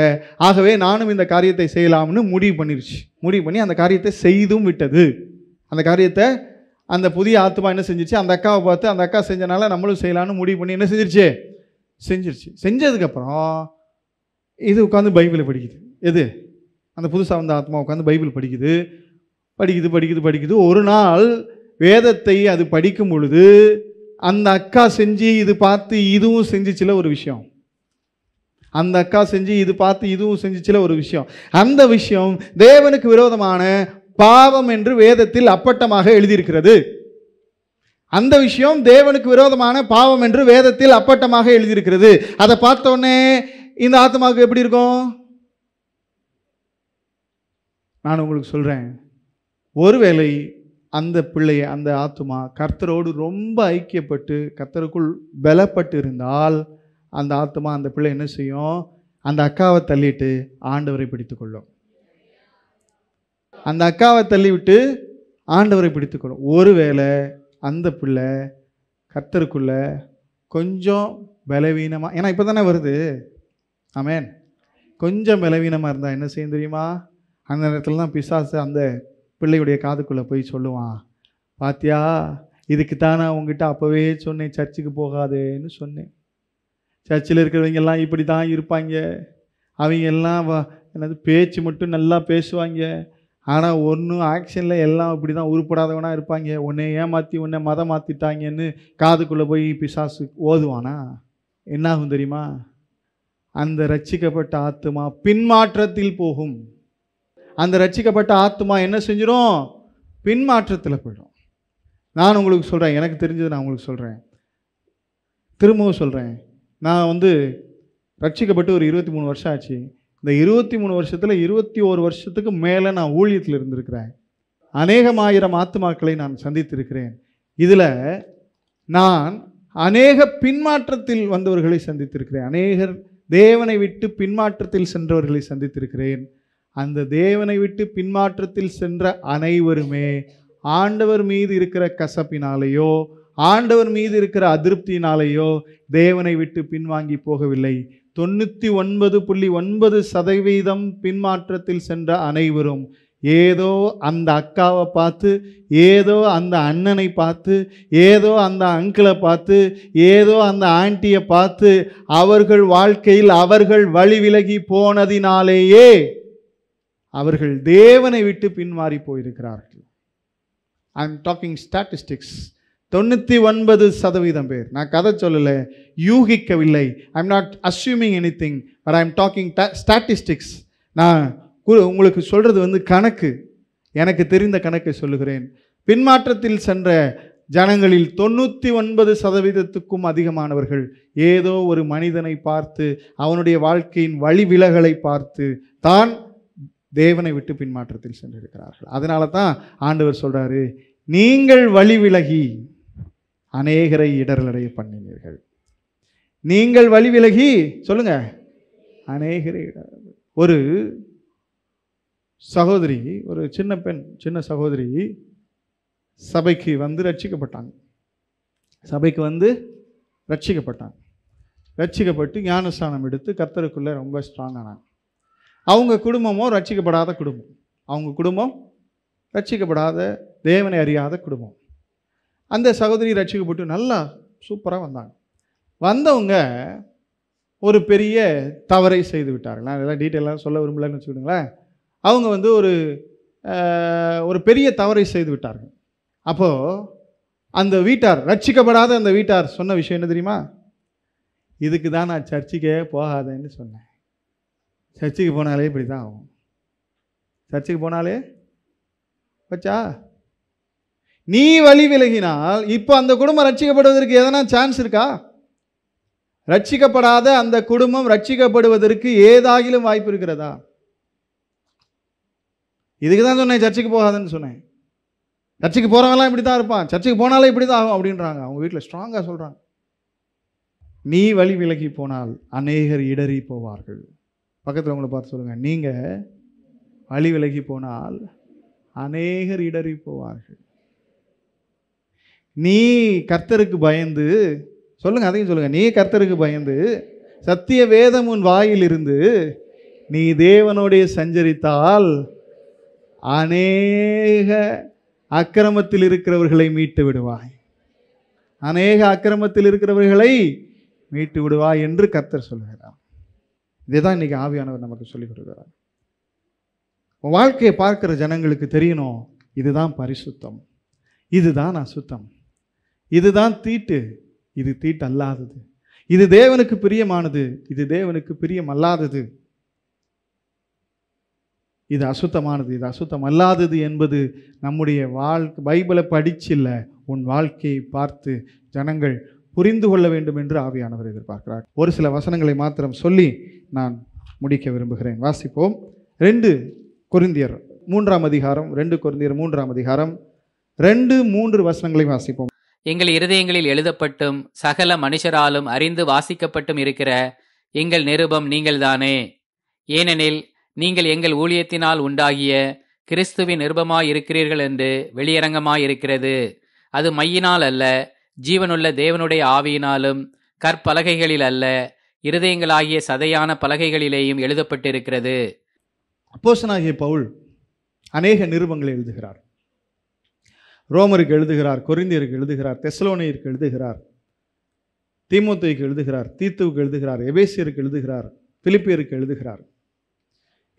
ஆகவே நானும் இந்த காரியத்தை செய்யலாம்னு முடிவு பண்ணிருச்சு. முடிவு பண்ணி அந்த காரியத்தை செய்தும் விட்டது. அந்த காரியத்தை அந்த புதிய ஆத்மா என்ன செஞ்சிருச்சு, அந்த அக்காவை பார்த்து அந்த அக்கா செஞ்சனால நம்மளும் செய்யலான்னு முடிவு பண்ணி என்ன செஞ்சிருச்சு, செஞ்சிருச்சு. செஞ்சதுக்கப்புறம் இது உட்காந்து பைபிளை படிக்குது. எது, அந்த புதுசாக வந்த ஆத்மா உட்காந்து பைபிள் படிக்குது. படிக்குது படிக்குது படிக்குது. ஒரு நாள் வேதத்தை அது படிக்கும் பொழுது அந்த அக்கா செஞ்சு இது பார்த்து இதுவும் செஞ்சிச்சுல ஒரு விஷயம். அந்த அக்கா செஞ்சு இது பார்த்து இதுவும் செஞ்சிச்சுல ஒரு விஷயம். அந்த விஷயம் தேவனுக்கு விரோதமான பாவம் என்று வேதத்தில் அப்பட்டமாக எழுதியிருக்கிறது. அந்த விஷயம் தேவனுக்கு விரோதமான பாவம் என்று வேதத்தில் அப்பட்டமாக எழுதியிருக்கிறது. அதை பார்த்தோன்னே இந்த ஆத்மாவுக்கு எப்படி இருக்கும்? நான் உங்களுக்கு சொல்றேன், ஒருவேளை அந்த பிள்ளை அந்த ஆத்மா கர்த்தரோடு ரொம்ப ஐக்கியப்பட்டு கர்த்தருக்குள் பலப்பட்டு இருந்தால் அந்த ஆத்மா அந்த பிள்ளை என்ன செய்யும், அந்த அக்காவை தள்ளிட்டு ஆண்டவரை பிடித்து கொள்ளும். அந்த அக்காவை தள்ளிவிட்டு ஆண்டவரை பிடித்து கொள்ளும். ஒருவேளை அந்த பிள்ளை கர்த்தருக்குள்ள கொஞ்சம் பலவீனமா, ஏன்னா இப்போ தானே வருது, ஆமென், கொஞ்சம் பலவீனமாக இருந்தால் என்ன செய்யும் தெரியுமா, அந்த நேரத்தில் தான் பிசாசு அந்த பிள்ளையுடைய காதுக்குள்ளே போய் சொல்லுவான், பாத்தியா இதுக்கு தான் நான் உங்ககிட்ட அப்போவே சொன்னேன் சர்ச்சுக்கு போகாதேன்னு சொன்னேன். சர்ச்சில் இருக்கிறவங்க எல்லாம் இப்படி தான் இருப்பாங்க, அவங்க எல்லாம் என்னது பேச்சு மட்டும் நல்லா பேசுவாங்க, ஆனால் ஒன்றும் ஆக்ஷனில் எல்லாம் இப்படி தான் உருப்படாதவனாக இருப்பாங்க, உன்னை ஏமாற்றி உன்னை மதம் மாற்றிட்டாங்கன்னு காதுக்குள்ளே போய் பிசாசு ஓதுவானா என்ன ஆகும் தெரியுமா, அந்த ரட்சிக்கப்பட்ட ஆத்மா பின்மாற்றத்தில் போகும். அந்த ரட்சிக்கப்பட்ட ஆத்மா என்ன செஞ்சிடும், பின்மாற்றத்தில் போயிடும். நான் உங்களுக்கு சொல்கிறேன், எனக்கு தெரிஞ்சது நான் உங்களுக்கு சொல்கிறேன், திரும்பவும் சொல்கிறேன். நான் வந்து ரட்சிக்கப்பட்டு ஒரு 23 வருஷம் ஆச்சு. இந்த 23 வருஷத்தில் 21 வருஷத்துக்கு மேலே நான் ஊழியத்தில் இருந்திருக்கிறேன். அநேகமாயிரம் ஆத்மாக்களை நான் சந்தித்திருக்கிறேன். இதில் நான் அநேக பின்மாற்றத்தில் வந்தவர்களை சந்தித்திருக்கிறேன். அநேகர் தேவனை விட்டு பின்மாற்றத்தில் சென்றவர்களை சந்தித்திருக்கிறேன். அந்த தேவனை விட்டு பின்மாற்றத்தில் சென்ற அனைவருமே ஆண்டவர் மீது இருக்கிற கசப்பினாலேயோ ஆண்டவர் மீது இருக்கிற அதிருப்தியினாலேயோ தேவனை விட்டு பின்வாங்கி போகவில்லை. 99.9% பின்மாற்றத்தில் சென்ற அனைவரும் ஏதோ அந்த அக்காவை பார்த்து, ஏதோ அந்த அண்ணனை பார்த்து, ஏதோ அந்த அங்கிளை பார்த்து, ஏதோ அந்த ஆண்டியை பார்த்து அவர்கள் வாழ்க்கையில் அவர்கள் வழி விலகி போனதினாலேயே அவர்கள் தேவனை விட்டு பின்மாறி போயிருக்கிறார்கள். ஐ எம் டாக்கிங் ஸ்டாட்டிஸ்டிக்ஸ். 99% பேர், நான் கதை சொல்லலை, யூகிக்கவில்லை. I am not assuming anything, but I am talking statistics. நான் உங்களுக்கு சொல்கிறது வந்து கணக்கு, எனக்கு தெரிந்த கணக்கை சொல்லுகிறேன். பின்மாற்றத்தில் சென்ற ஜனங்களில் 99% அதிகமானவர்கள் ஏதோ ஒரு மனிதனை பார்த்து அவனுடைய வாழ்க்கையின் வழி விலகலை பார்த்து தான் தேவனை விட்டு பின்மாற்றத்தில் சென்றிருக்கிறார்கள். அதனால தான் ஆண்டவர் சொல்றாரு, நீங்கள் வழி விலகி அநேகரை இடரலடைய பண்ணினீர்கள். நீங்கள் வழி விலகி சொல்லுங்க அநேகரை. ஒரு சகோதரி, ஒரு சின்ன பெண், சின்ன சகோதரி சபைக்கு வந்து ரட்சிக்கப்பட்டாங்க. சபைக்கு வந்து ரட்சிக்கப்பட்டாங்க. ரட்சிக்கப்பட்டு ஞானஸ்தானம் எடுத்து கர்த்தருக்குள்ளே ரொம்ப ஸ்ட்ராங்கானாங்க. அவங்க குடும்பமும் ரட்சிக்கப்படாத குடும்பம். அவங்க குடும்பம் ரட்சிக்கப்படாத தேவனை அறியாத குடும்பம். அந்த சகோதரி ரட்சிக்கப்பட்டு நல்லா சூப்பராக வந்தாங்க. வந்தவங்க ஒரு பெரிய தவறை செய்து விட்டார்கள். நான் இதெல்லாம் டீட்டெயிலாக சொல்ல விரும்பலன்னு வச்சுக்கிடுங்களேன். அவங்க வந்து ஒரு பெரிய தவறை செய்து விட்டார்கள். அப்போது அந்த வீட்டார், ரட்சிக்கப்படாத அந்த வீட்டார் சொன்ன விஷயம் என்ன தெரியுமா, இதுக்கு தான் நான் சர்ச்சுக்கே போகாதேன்னு சொன்னேன். சர்ச்சுக்கு போனாலே இப்படி தான் ஆகும். சர்ச்சுக்கு போனாலே வச்சா நீ வழி விலகினால் இப்போ அந்த குடும்பம் ரட்சிக்கப்படுவதற்கு எதனா சான்ஸ் இருக்கா? ரட்சிக்கப்படாத அந்த குடும்பம் ரட்சிக்கப்படுவதற்கு ஏதாகிலும் வாய்ப்பு இருக்கிறதா? இதுக்கு தான் சொன்னேன் சர்ச்சுக்கு போகாதுன்னு சொன்னேன். சர்ச்சுக்கு போறவங்கலாம் இப்படி தான் இருப்பான், சர்ச்சுக்கு போனாலே இப்படி தான் ஆகும் அப்படின்றாங்க. அவங்க வீட்டில் ஸ்ட்ராங்காக சொல்றாங்க. நீ வழி விலகி போனால் அநேகர் இடறி போவார்கள். பக்கத்தில் உங்களை பார்த்து சொல்லுங்க, நீங்க வழி விலகி போனால் அநேகர் இடறி போவார்கள். நீ கர்த்தருக்கு பயந்து, சொல்லுங்க அதையும் சொல்லுங்க, நீ கர்த்தருக்கு பயந்து சத்திய வேதம் உன் வாயில் இருந்து நீ தேவனோடைய சஞ்சரித்தால் அநேக அக்கிரமத்தில் இருக்கிறவர்களை மீட்டு விடுவாய். அநேக அக்கிரமத்தில் இருக்கிறவர்களை மீட்டு விடுவாய் என்று கர்த்தர் சொல்லுகிறார். இதுதான் இன்னைக்கு ஆவியானவர் நமக்கு சொல்லிக் கொடுக்கிறார். வாழ்க்கையை பார்க்கிற ஜனங்களுக்கு தெரியணும், இதுதான் பரிசுத்தம், இதுதான் அசுத்தம், இதுதான் தீட்டு, இது தீட்டு அல்லாதது, இது தேவனுக்கு பிரியமானது, இது தேவனுக்கு பிரியம் அல்லாதது, இது அசுத்தமானது, இது அசுத்தம் அல்லாதது என்பது நம்முடைய பைபிளை படிச்சில்ல, உன் வாழ்க்கையை பார்த்து ஜனங்கள் புரிந்து கொள்ள வேண்டும் என்று ஆவியானவர் எதிர்பார்க்கிறார். ஒரு சில வசனங்களை மாத்திரம் சொல்லி நான் முடிக்க விரும்புகிறேன். வாசிப்போம். 2 கொரிந்தியர் 3ஆம் அதிகாரம், 2 கொரிந்தியர் 3ஆம் அதிகாரம் 2-3 வசனங்களை வாசிப்போம். எங்கள் இருதயங்களில் எழுதப்பட்டும் சகல மனுஷராலும் அறிந்து வாசிக்கப்பட்டும் இருக்கிற எங்கள் நிருபம் நீங்கள்தானே. ஏனெனில் நீங்கள் எங்கள் ஊழியத்தினால் உண்டாகிய கிறிஸ்துவின் நிருபமாயிருக்கிறீர்கள் என்று வெளியரங்கமாயிருக்கிறது. அது மையினால் அல்ல, ஜீவனுள்ள தேவனுடைய ஆவியினாலும் கற்பலகைகளில் அல்ல, இருதயங்களாகிய சதையான பலகைகளிலேயும் எழுதப்பட்டிருக்கிறது. அப்போஸ்தலனாகிய பவுல் அநேக நிருபங்களை எழுதுகிறார். ரோமருக்கு எழுதுகிறார், கொரிந்தியருக்கு எழுதுகிறார், தெசலோனியருக்கு எழுதுகிறார், தீமோத்தேயுக்கு எழுதுகிறார், தீத்துவுக்கு எழுதுகிறார், எபேசியருக்கு எழுதுகிறார், பிலிப்பியருக்கு எழுதுகிறார்.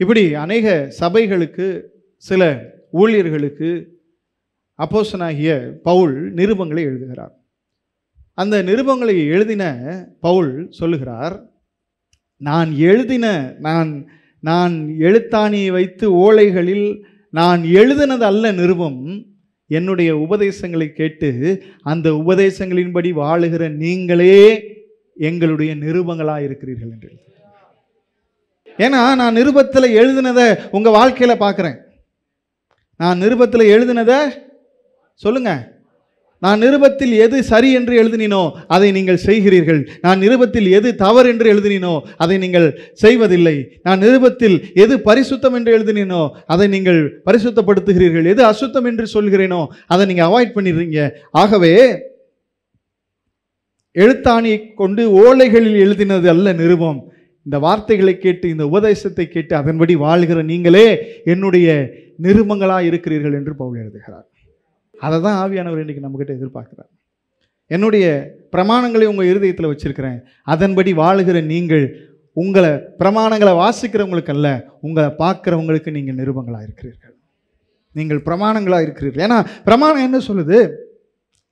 இப்படி அநேக சபைகளுக்கு, சில ஊழியர்களுக்கு அப்போஸ்தலனாகிய பவுல் நிருபங்களை எழுதுகிறார். அந்த நிருபங்களை எழுதின பவுல் சொல்லுகிறார், நான் எழுத்தாணியை வைத்து ஓலைகளில் நான் எழுதினது அல்ல நிருபம், என்னுடைய உபதேசங்களை கேட்டு அந்த உபதேசங்களின்படி வாழுகிற நீங்களே எங்களுடைய நிருபங்களாக இருக்கிறீர்கள் என்று. ஏன்னா நான் நிருபத்தில் எழுதினதை உங்க வாழ்க்கையில பார்க்கிறேன். நான் நிருபத்தில் எழுதினதை சொல்லுங்க, நான் நிருபத்தில் எது சரி என்று எழுதினோ அதை நீங்கள் செய்கிறீர்கள். நான் நிருபத்தில் எது தவறு என்று எழுதினோ அதை நீங்கள் செய்வதில்லை. நான் நிருபத்தில் எது பரிசுத்தம் என்று எழுதினோ அதை நீங்கள் பரிசுத்தப்படுத்துகிறீர்கள். எது அசுத்தம் என்று சொல்கிறேனோ அதை நீங்கள் அவாய்ட் பண்ணிடுறீங்க. ஆகவே எழுத்தாணியை கொண்டு ஓலைகளில் எழுதினது அல்ல நிருபம். இந்த வார்த்தைகளை கேட்டு, இந்த உபதேசத்தை கேட்டு அதன்படி வாழ்கிற நீங்களே என்னுடைய நிருபங்களாக இருக்கிறீர்கள் என்று பவுல் எழுதுகிறார். அதை தான் ஆவியானவர் இன்றைக்கி நம்மகிட்ட எதிர்பார்க்கிறார். என்னுடைய பிரமாணங்களை உங்கள் இருதயத்தில் வச்சிருக்கிறேன், அதன்படி வாழுகிற நீங்கள் உங்களை பிரமாணங்களை வாசிக்கிறவங்களுக்கு அல்ல, உங்களை பார்க்குறவங்களுக்கு நீங்கள் நிருபங்களாக இருக்கிறீர்கள். நீங்கள் பிரமாணங்களாக இருக்கிறீர்கள். ஏன்னா பிரமாணம் என்ன சொல்லுது?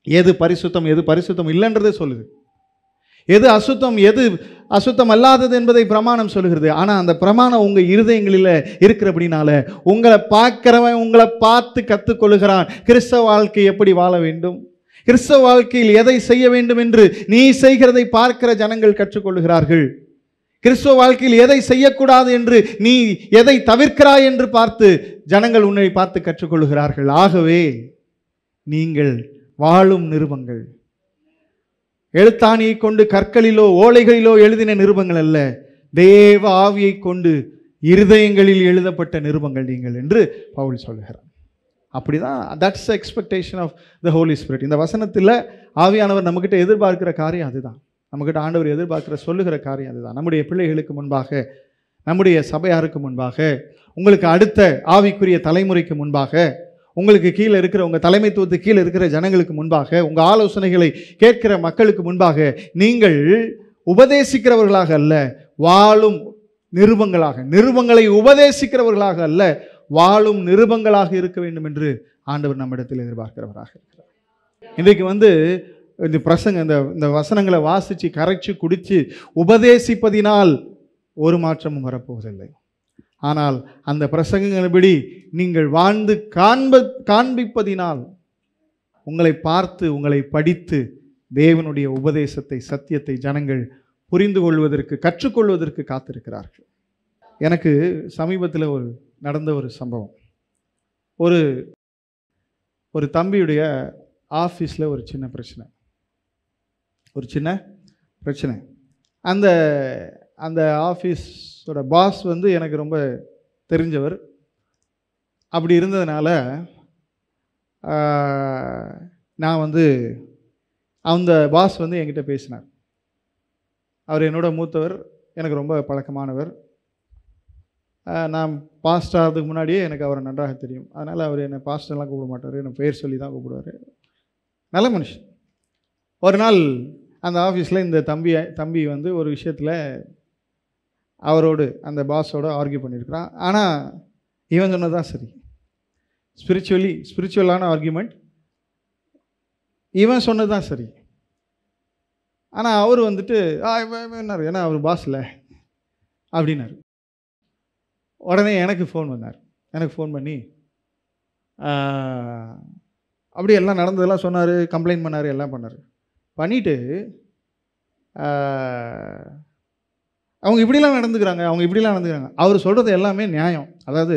எது பரிசுத்தம் எது பரிசுத்தம் இல்லைன்றதே சொல்லுது. எது அசுத்தம் எது அசுத்தம் அல்லாதது என்பதை பிரமாணம் சொல்லுகிறது. ஆனால் அந்த பிரமாணம் உங்கள் இருதயங்களில் இருக்கிறபடினால உங்களை பார்க்கிறவன் உங்களை பார்த்து கற்றுக்கொள்ளுகிறான். கிறிஸ்தவ வாழ்க்கை எப்படி வாழ வேண்டும், கிறிஸ்தவ வாழ்க்கையில் எதை செய்ய வேண்டும் என்று நீ செய்கிறதை பார்க்கிற ஜனங்கள் கற்றுக்கொள்ளுகிறார்கள். கிறிஸ்தவ வாழ்க்கையில் எதை செய்யக்கூடாது என்று நீ எதை தவிர்க்கிறாய் என்று பார்த்து ஜனங்கள் உன்னை பார்த்து கற்றுக்கொள்ளுகிறார்கள். ஆகவே நீங்கள் வாழும் நிருபங்கள், எழுத்தாணியை கொண்டு கற்களிலோ ஓலைகளிலோ எழுதின நிருபங்கள் அல்ல, தேவ ஆவியை கொண்டு இருதயங்களில் எழுதப்பட்ட நிருபங்கள் நீங்கள் என்று பவுல் சொல்கிறார். அப்படிதான், that's expectation of the Holy Spirit. இந்த வசனத்தில் ஆவியானவர் நம்மகிட்ட எதிர்பார்க்கிற காரியம் அதுதான். நம்மகிட்ட ஆண்டவர் எதிர்பார்க்கிற சொல்லுகிற காரியம் அதுதான். நம்முடைய பிள்ளைகளுக்கு முன்பாக, நம்முடைய சபையாருக்கு முன்பாக, உங்களுக்கு அடுத்த ஆவிக்குரிய தலைமுறைக்கு முன்பாக, உங்களுக்கு கீழே இருக்கிற உங்கள் தலைமைத்துவத்துக்கு கீழே இருக்கிற ஜனங்களுக்கு முன்பாக, உங்கள் ஆலோசனைகளை கேட்கிற மக்களுக்கு முன்பாக நீங்கள் உபதேசிக்கிறவர்களாக அல்ல, வாழும் நிருபங்களாக, நிருபங்களை உபதேசிக்கிறவர்களாக அல்ல, வாழும் நிருபங்களாக இருக்க வேண்டும் என்று ஆண்டவர் நம்மிடத்தில் எதிர்பார்க்கிறவராக இருக்கிறார். இன்றைக்கு இந்த பிரசங்க இந்த வசனங்களை வாசித்து கரைச்சி குடித்து உபதேசிப்பதினால் ஒரு மாற்றமும் வரப்போவதில்லை. ஆனால் அந்த பிரசங்கங்களின்படி நீங்கள் வாழ்ந்து காண்பிப்பதினால், உங்களை பார்த்து உங்களை படித்து தேவனுடைய உபதேசத்தை, சத்தியத்தை ஜனங்கள் புரிந்து கொள்வதற்கு, கற்றுக்கொள்வதற்கு காத்திருக்கிறார்கள். எனக்கு சமீபத்தில் நடந்த ஒரு சம்பவம். ஒரு தம்பியுடைய ஆஃபீஸில் ஒரு சின்ன பிரச்சனை. அந்த ஆஃபீஸோட பாஸ் எனக்கு ரொம்ப தெரிஞ்சவர். அப்படி இருந்ததுனால நான் அந்த பாஸ் என்கிட்ட பேசினார். அவர் என்னோட மூத்தவர், எனக்கு ரொம்ப பழக்கமானவர். நான் பாஸ்டர் ஆகிறதுக்கு முன்னாடியே எனக்கு அவரை நன்றாக தெரியும். அதனால் அவர் என்னை பாஸ்டர்லாம் கூப்பிட மாட்டார், என்னை பேர் சொல்லி தான் கூப்பிடுவார். நல்ல மனுஷன். ஒரு நாள் அந்த ஆஃபீஸில் இந்த தம்பி ஒரு விஷயத்தில் அவரோடு, அந்த பாஸோடு ஆர்கியூ பண்ணியிருக்கிறான். ஆனால் இவன் சொன்னது தான் சரி. ஸ்பிரிச்சுவலான ஆர்கியூமெண்ட், இவன் சொன்னது தான் சரி. ஆனால் அவர் என்னார், ஏன்னா அவர் பாஸ் இல்லை அப்படின்னாரு. உடனே எனக்கு ஃபோன் பண்ணி அப்படி எல்லாம் நடந்ததெல்லாம் சொன்னார், கம்ப்ளைண்ட் பண்ணார், எல்லாம் பண்ணிவிட்டு அவங்க இப்படிலாம் நடந்துக்கிறாங்க. அவர் சொல்கிறது எல்லாமே நியாயம். அதாவது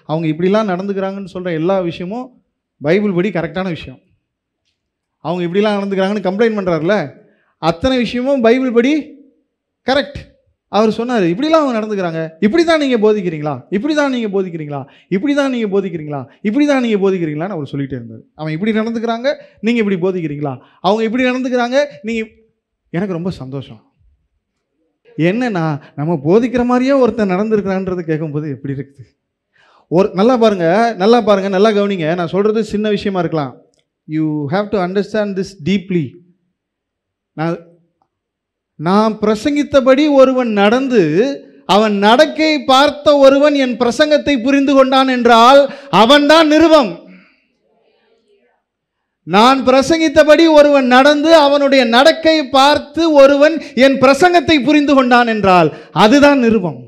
அவங்க இப்படிலாம் நடந்துக்கிறாங்கன்னு சொல்கிற எல்லா விஷயமும் பைபிள் படி கரெக்டான விஷயம். அவங்க இப்படிலாம் நடந்துக்கிறாங்கன்னு கம்ப்ளைண்ட் பண்ணுறாருல, அத்தனை விஷயமும் பைபிள் படி கரெக்ட். அவர் சொன்னார், இப்படிலாம் அவங்க நடந்துக்கிறாங்க, இப்படி தான் நீங்கள் போதிக்கிறீங்களான்னு அவர் சொல்லிகிட்டே இருந்தார். அவன் இப்படி நடந்துக்கிறாங்க, நீங்கள் இப்படி போதிக்கிறீங்களா, அவங்க இப்படி நடந்துக்கிறாங்க நீங்கள். எனக்கு ரொம்ப சந்தோஷம். என்னன்னா, நம்ம போதிக்கிற மாதிரியே ஒருத்தர் நடந்துருக்கிறான்றது கேட்கும்போது எப்படி இருக்குது. நல்லா பாருங்க, நல்லா கவனிங்க. நான் சொல்கிறது சின்ன விஷயமா இருக்கலாம். You have to understand this deeply. நான் பிரசங்கித்தபடி ஒருவன் நடந்து அவன் நடக்கை பார்த்த ஒருவன் என் பிரசங்கத்தை புரிந்து கொண்டான் என்றால் அவன்தான் நிருபம். நான் பிரசங்கித்தபடி ஒருவன் நடந்து அவனுடைய நடக்கை பார்த்து ஒருவன் என் பிரசங்கத்தை புரிந்து கொண்டான் என்றால் அதுதான் நிருபம்.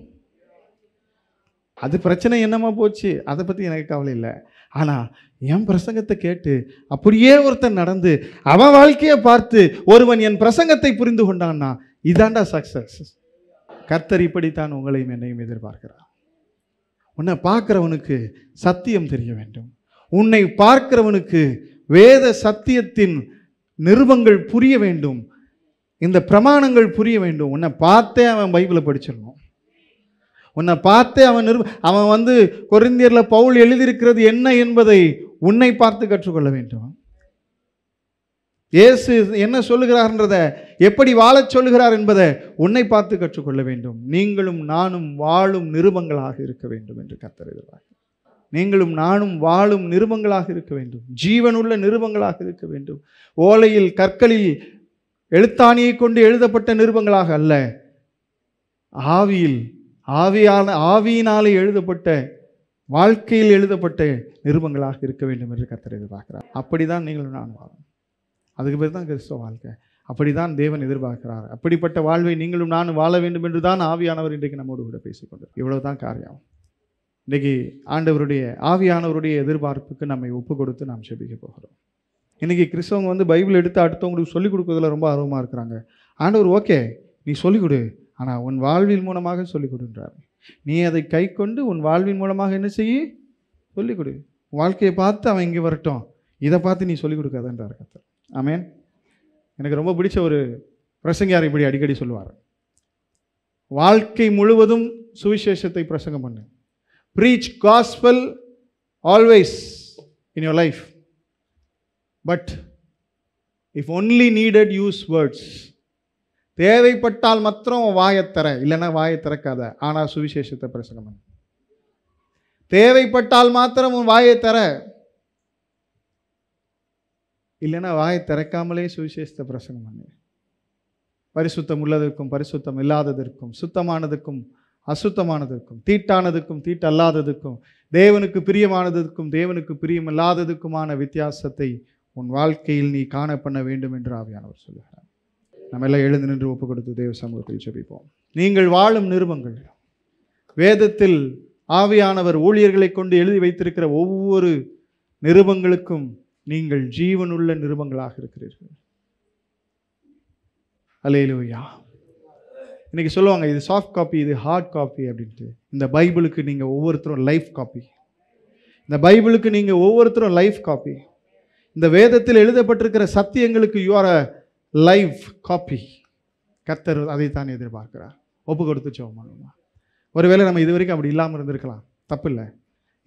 அது பிரச்சனை என்னமா போச்சு, அதை பற்றி எனக்கு கவலை இல்லை. ஆனால் என் பிரசங்கத்தை கேட்டு அப்படியே ஒருத்தன் நடந்து அவன் வாழ்க்கையை பார்த்து ஒருவன் என் பிரசங்கத்தை புரிந்து கொண்டான்னா இதாண்டா சக்சஸ். கர்த்தர் இப்படித்தான் உங்களையும் என்னையும் எதிர்பார்க்கிறார். உன்னை பார்க்கிறவனுக்கு சத்தியம் தெரிய வேண்டும். உன்னை பார்க்கிறவனுக்கு வேத சத்தியத்தின் நிருபங்கள் புரிய வேண்டும். இந்த பிரமாணங்கள் புரிய வேண்டும். உன்னை பார்த்தே அவன் பைபிளை படிச்சிடணும். உன்னை பார்த்தே அவன் கொரிந்தியர்ல பவுல் எழுதியிருக்கிறது என்ன என்பதை உன்னை பார்த்து கற்றுக்கொள்ள வேண்டும். இயேசு என்ன சொல்லுகிறார்ன்றத, எப்படி வாழச் சொல்லுகிறார் என்பதை உன்னை பார்த்து கற்றுக்கொள்ள வேண்டும். நீங்களும் நானும் வாழும் நிருபங்களாக இருக்க வேண்டும் என்று கர்த்தர் எதிர்பார்க்கிறார். நீங்களும் நானும் வாழும் நிருபங்களாக இருக்க வேண்டும். ஜீவனுள்ள நிருபங்களாக இருக்க வேண்டும். ஓலையில் கற்களில் எழுத்தாணியை கொண்டு எழுதப்பட்ட நிருபங்களாக அல்ல, ஆவியினாலே எழுதப்பட்ட, வாழ்க்கையில் எழுதப்பட்ட நிருபங்களாக இருக்க வேண்டும் என்று கர்த்தர் எதிர்பார்க்கிறார். அப்படிதான் நீங்களும் நான் வாழும். அதுக்கு பேர் தான் கிறிஸ்தவ வாழ்க்கை. அப்படிதான் தேவன் எதிர்பார்க்கிறார். அப்படிப்பட்ட வாழ்வை நீங்களும் நானும் வாழ வேண்டும் என்று தான் ஆவியானவர் இன்றைக்கு நம்மோடு கூட பேசிக்கொண்டார். இவ்வளவுதான் காரியம். இன்றைக்கி ஆண்டவருடைய ஆவியானவருடைய எதிர்பார்ப்புக்கு நம்மை ஒப்பு கொடுத்து நாம் செபிக்க போகிறோம். இன்றைக்கி கிறிஸ்தவங்க பைபிள் எடுத்து அடுத்தவங்களுக்கு சொல்லிக் கொடுக்குறதுல ரொம்ப ஆர்வமாக இருக்கிறாங்க. ஆண்டவர் ஓகே நீ சொல்லிக் கொடு, ஆனால் உன் வாழ்வின் மூலமாக சொல்லிக் கொடுன்றார். நீ அதை கை கொண்டு உன் வாழ்வின் மூலமாக என்ன செய்ய சொல்லிக் கொடு. வாழ்க்கையை பார்த்து அவன் இங்கே வரட்டும், இதை பார்த்து நீ சொல்லிக் கொடுக்காதன்றார் கர்த்தர். ஆமென். எனக்கு ரொம்ப பிடிச்ச ஒரு பிரசங்கியார் இப்படி அடிக்கடி சொல்லுவார், வாழ்க்கை முழுவதும் சுவிசேஷத்தை பிரசங்கம் பண்ணு. Preach gospel always in your life. But if only needed, use words. தேவைப்பட்டால் மாத்திரம் வாயத்தர, இல்லைன்னா வாயை திறக்காத, ஆனால் சுவிசேஷத்தை பிரசங்கம் பண்ணு. தேவைப்பட்டால் மாத்திரம் உன் வாயை தர, இல்லைன்னா வாயை திறக்காமலே சுவிசேஷத்தை பிரசங்கம் பண்ணு. பரிசுத்தம் உள்ளதற்கும் பரிசுத்தம் இல்லாததற்கும், சுத்தமானதுக்கும் அசுத்தமானதற்கும், தீட்டானதுக்கும் தீட்டல்லாததுக்கும், தேவனுக்கு பிரியமானதற்கும் தேவனுக்கு பிரியமில்லாததுக்குமான வித்தியாசத்தை உன் வாழ்க்கையில் நீ காண பண்ண வேண்டும் என்று ஆவியானவர் சொல்லுகிறார். நம்ம எல்லாம் எழுந்து நின்று ஒப்பு கொடுத்து தேவ சமூகத்தில் ஜெபிப்போம். நீங்கள் வாழும் நிருபங்கள், வேதத்தில் ஆவியானவர் ஊழியர்களை கொண்டு எழுதி வைத்திருக்கிற ஒவ்வொரு நிருபங்களுக்கும் நீங்கள் ஜீவனுள்ள நிருபங்களாக இருக்கிறீர்கள். அல்லேலூயா. இன்னைக்கு சொல்லுவாங்க இது சாஃப்ட் காப்பி, இது ஹார்ட் காப்பி அப்படின்ட்டு. இந்த பைபிளுக்கு நீங்கள் ஒவ்வொருத்தரும் லைஃப் காப்பி. இந்த பைபிளுக்கு நீங்கள் ஒவ்வொருத்தரும் லைஃப் காப்பி. இந்த வேதத்தில் எழுதப்பட்டிருக்கிற சத்தியங்களுக்கு you are a life copy. கர்த்தர் அதைத்தான் எதிர்பார்க்கிறார். ஒப்பு கொடுத்து ஜெபம் பண்ணுவோம். ஒருவேளை நம்ம இது வரைக்கும் அப்படி இல்லாமல் இருந்திருக்கலாம், தப்பில்லை.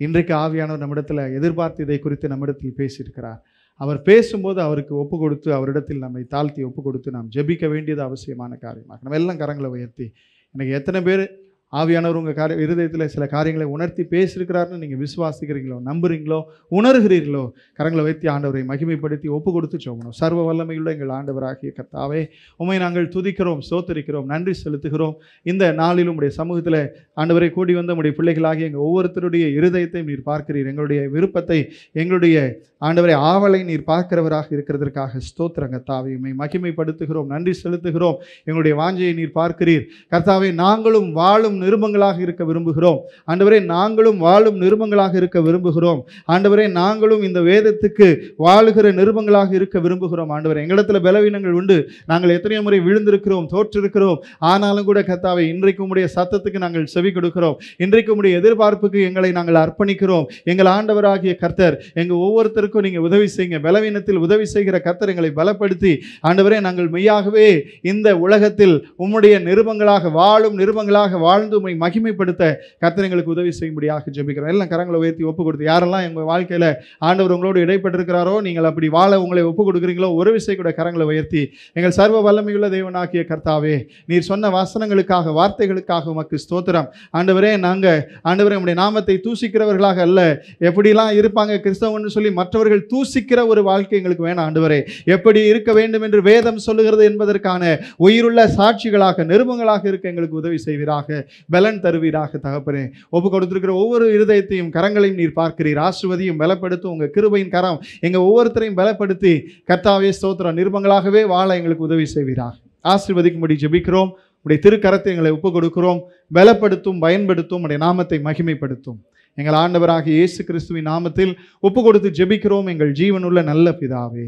இன்றைக்கு ஆவியானவர் நம்மிடத்தில் எதிர்பார்த்து இதை குறித்து நம்மிடத்தில் பேசியிருக்கிறார். அவர் பேசும்போது அவருக்கு ஒப்பு கொடுத்து, அவரிடத்தில் நம்மை தாழ்த்தி ஒப்பு கொடுத்து நாம் ஜெபிக்க வேண்டியது அவசியமான காரியமாக. நம்ம எல்லாம் கரங்களை உயர்த்தி, எனக்கு எத்தனை பேர் ஆவியானவர் உங்கள் இருதயத்தில் சில காரியங்களை உணர்த்தி பேசியிருக்கிறாருன்னு நீங்கள் விசுவாசிக்கிறீங்களோ, நம்புறீங்களோ, உணர்கிறீர்களோ, கரங்களை வைத்து ஆண்டவரை மகிமைப்படுத்தி ஒப்பு கொடுத்து ஜெபணும். சர்வ வல்லமையுள்ள எங்கள் ஆண்டவராகிய கர்த்தாவே, உம்மை நாங்கள் துதிக்கிறோம், ஸ்தோத்திரிக்கிறோம், நன்றி செலுத்துகிறோம். இந்த நாளிலும் உடைய சமூகத்தில் ஆண்டவரை கூடி வந்த உடைய பிள்ளைகளாகிய எங்கள் ஒவ்வொருத்தருடைய இருதயத்தையும் நீர் பார்க்கிறீர். எங்களுடைய விருப்பத்தை, எங்களுடைய ஆண்டவரை ஆவலை நீர் பார்க்கிறவராக இருக்கிறதற்காக ஸ்தோத்திரம் கர்த்தாவே. உம்மை மகிமைப்படுத்துகிறோம், நன்றி செலுத்துகிறோம். எங்களுடைய வாஞ்சையை நீர் பார்க்கிறீர் கர்த்தாவே. நாங்களும் வாழும் நிருபங்களாக இருக்க விரும்புகிறோம் ஆண்டவரே. நாங்களும் வாழும் நிருபங்களாக இருக்க விரும்புகிறோம் ஆண்டவரே. நாங்களும் இந்த வேதத்துக்கு வாழுகிற நிருபங்களாக இருக்க விரும்புகிறோம் ஆண்டவரே. எங்களிடத்துல பலவீனங்கள் உண்டு. நாங்கள் எத்தனையோ முறை விழுந்திருக்கிறோம், தோற்றிருக்கிறோம். ஆனாலும் கூட கர்த்தாவே, இன்றைக்கு உம்முடைய சத்தத்துக்கு நாங்கள் செவி கொடுக்கிறோம். இன்றைக்கு உம்முடைய எதிர்பார்ப்புக்கு எங்களை நாங்கள் அர்ப்பணிக்கிறோம். எங்கள் ஆண்டவராகிய கர்த்தர், எங்கள் ஒவ்வொருத்தருக்கும் நீங்க உதவி செய்யுங்க. பலவீனத்தில் உதவி செய்கிற கர்த்தர் எங்களை பலப்படுத்தி ஆண்டவரே, நாங்கள் மெய்யாகவே இந்த உலகத்தில் உம்முடைய நிருபங்களாக, வாழும் நிருபங்களாக வாழ்ந்து உம்மை மகிமைப்படுத்த கர்த்தர் எங்களுக்கு உதவி செய்யும்படியாக ஜெபிக்கிறோம். எல்லாம் கரங்களை உயர்த்தி ஒப்பு கொடுத்து, யாரெல்லாம் எங்கள் வாழ்க்கையில் ஆண்டவர் உங்களோடு இடைப்பட்டிருக்கிறாரோ, நீங்கள் அப்படி வாழ உங்களை ஒப்பு கொடுக்குறீங்களோ, ஒரு விசை கூட கரங்களை உயர்த்தி, எங்கள் சர்வ வல்லமையுள்ள தேவனாகிய கர்த்தாவே, நீர் சொன்ன வசனங்களுக்காக, வார்த்தைகளுக்காக உமக்கு ஸ்தோத்திரம் ஆண்டவரே. நாங்கள் ஆண்டவரே உம்முடைய நாமத்தை தூசிக்கிறவர்களாக அல்ல, எப்படிலாம் இருப்பாங்க கிறிஸ்தவன்னு சொல்லி மற்றவர்கள் தூசிக்கிற ஒரு வாழ்க்கை எங்களுக்கு வேணாம் ஆண்டவரே. எப்படி இருக்க வேண்டும் என்று வேதம் சொல்லுகிறது என்பதற்கான உயிருள்ள சாட்சிகளாக, நிருபங்களாக இருக்க எங்களுக்கு உதவி செய்வீராக, பலன் தருவீராக தகப்பனே. ஒப்பு கொடுத்திருக்கிற ஒவ்வொரு இருதயத்தையும், கரங்களையும் நீர் பார்க்கிறீர். ஆசீர்வதியும், பலப்படுத்தும். உங்க கிருபையின் கரம் எங்க ஒவ்வொருத்தரையும் பலப்படுத்தி கர்த்தாவே ஸ்தோத்திரம், நிருபங்களாகவே வாழ எங்களுக்கு உதவி செய்வீராக. ஆசீர்வதிக்கும்படி ஜெபிக்கிறோம். உடைய திருக்கரத்தை எங்களை ஒப்பு கொடுக்கிறோம். பலப்படுத்தும், பயன்படுத்தும். உடைய நாமத்தை மகிமைப்படுத்தும். எங்கள் ஆண்டவராகிய இயேசு கிறிஸ்துவின் நாமத்தில் ஒப்பு கொடுத்து ஜெபிக்கிறோம் எங்கள் ஜீவனுள்ள நல்ல பிதாவே.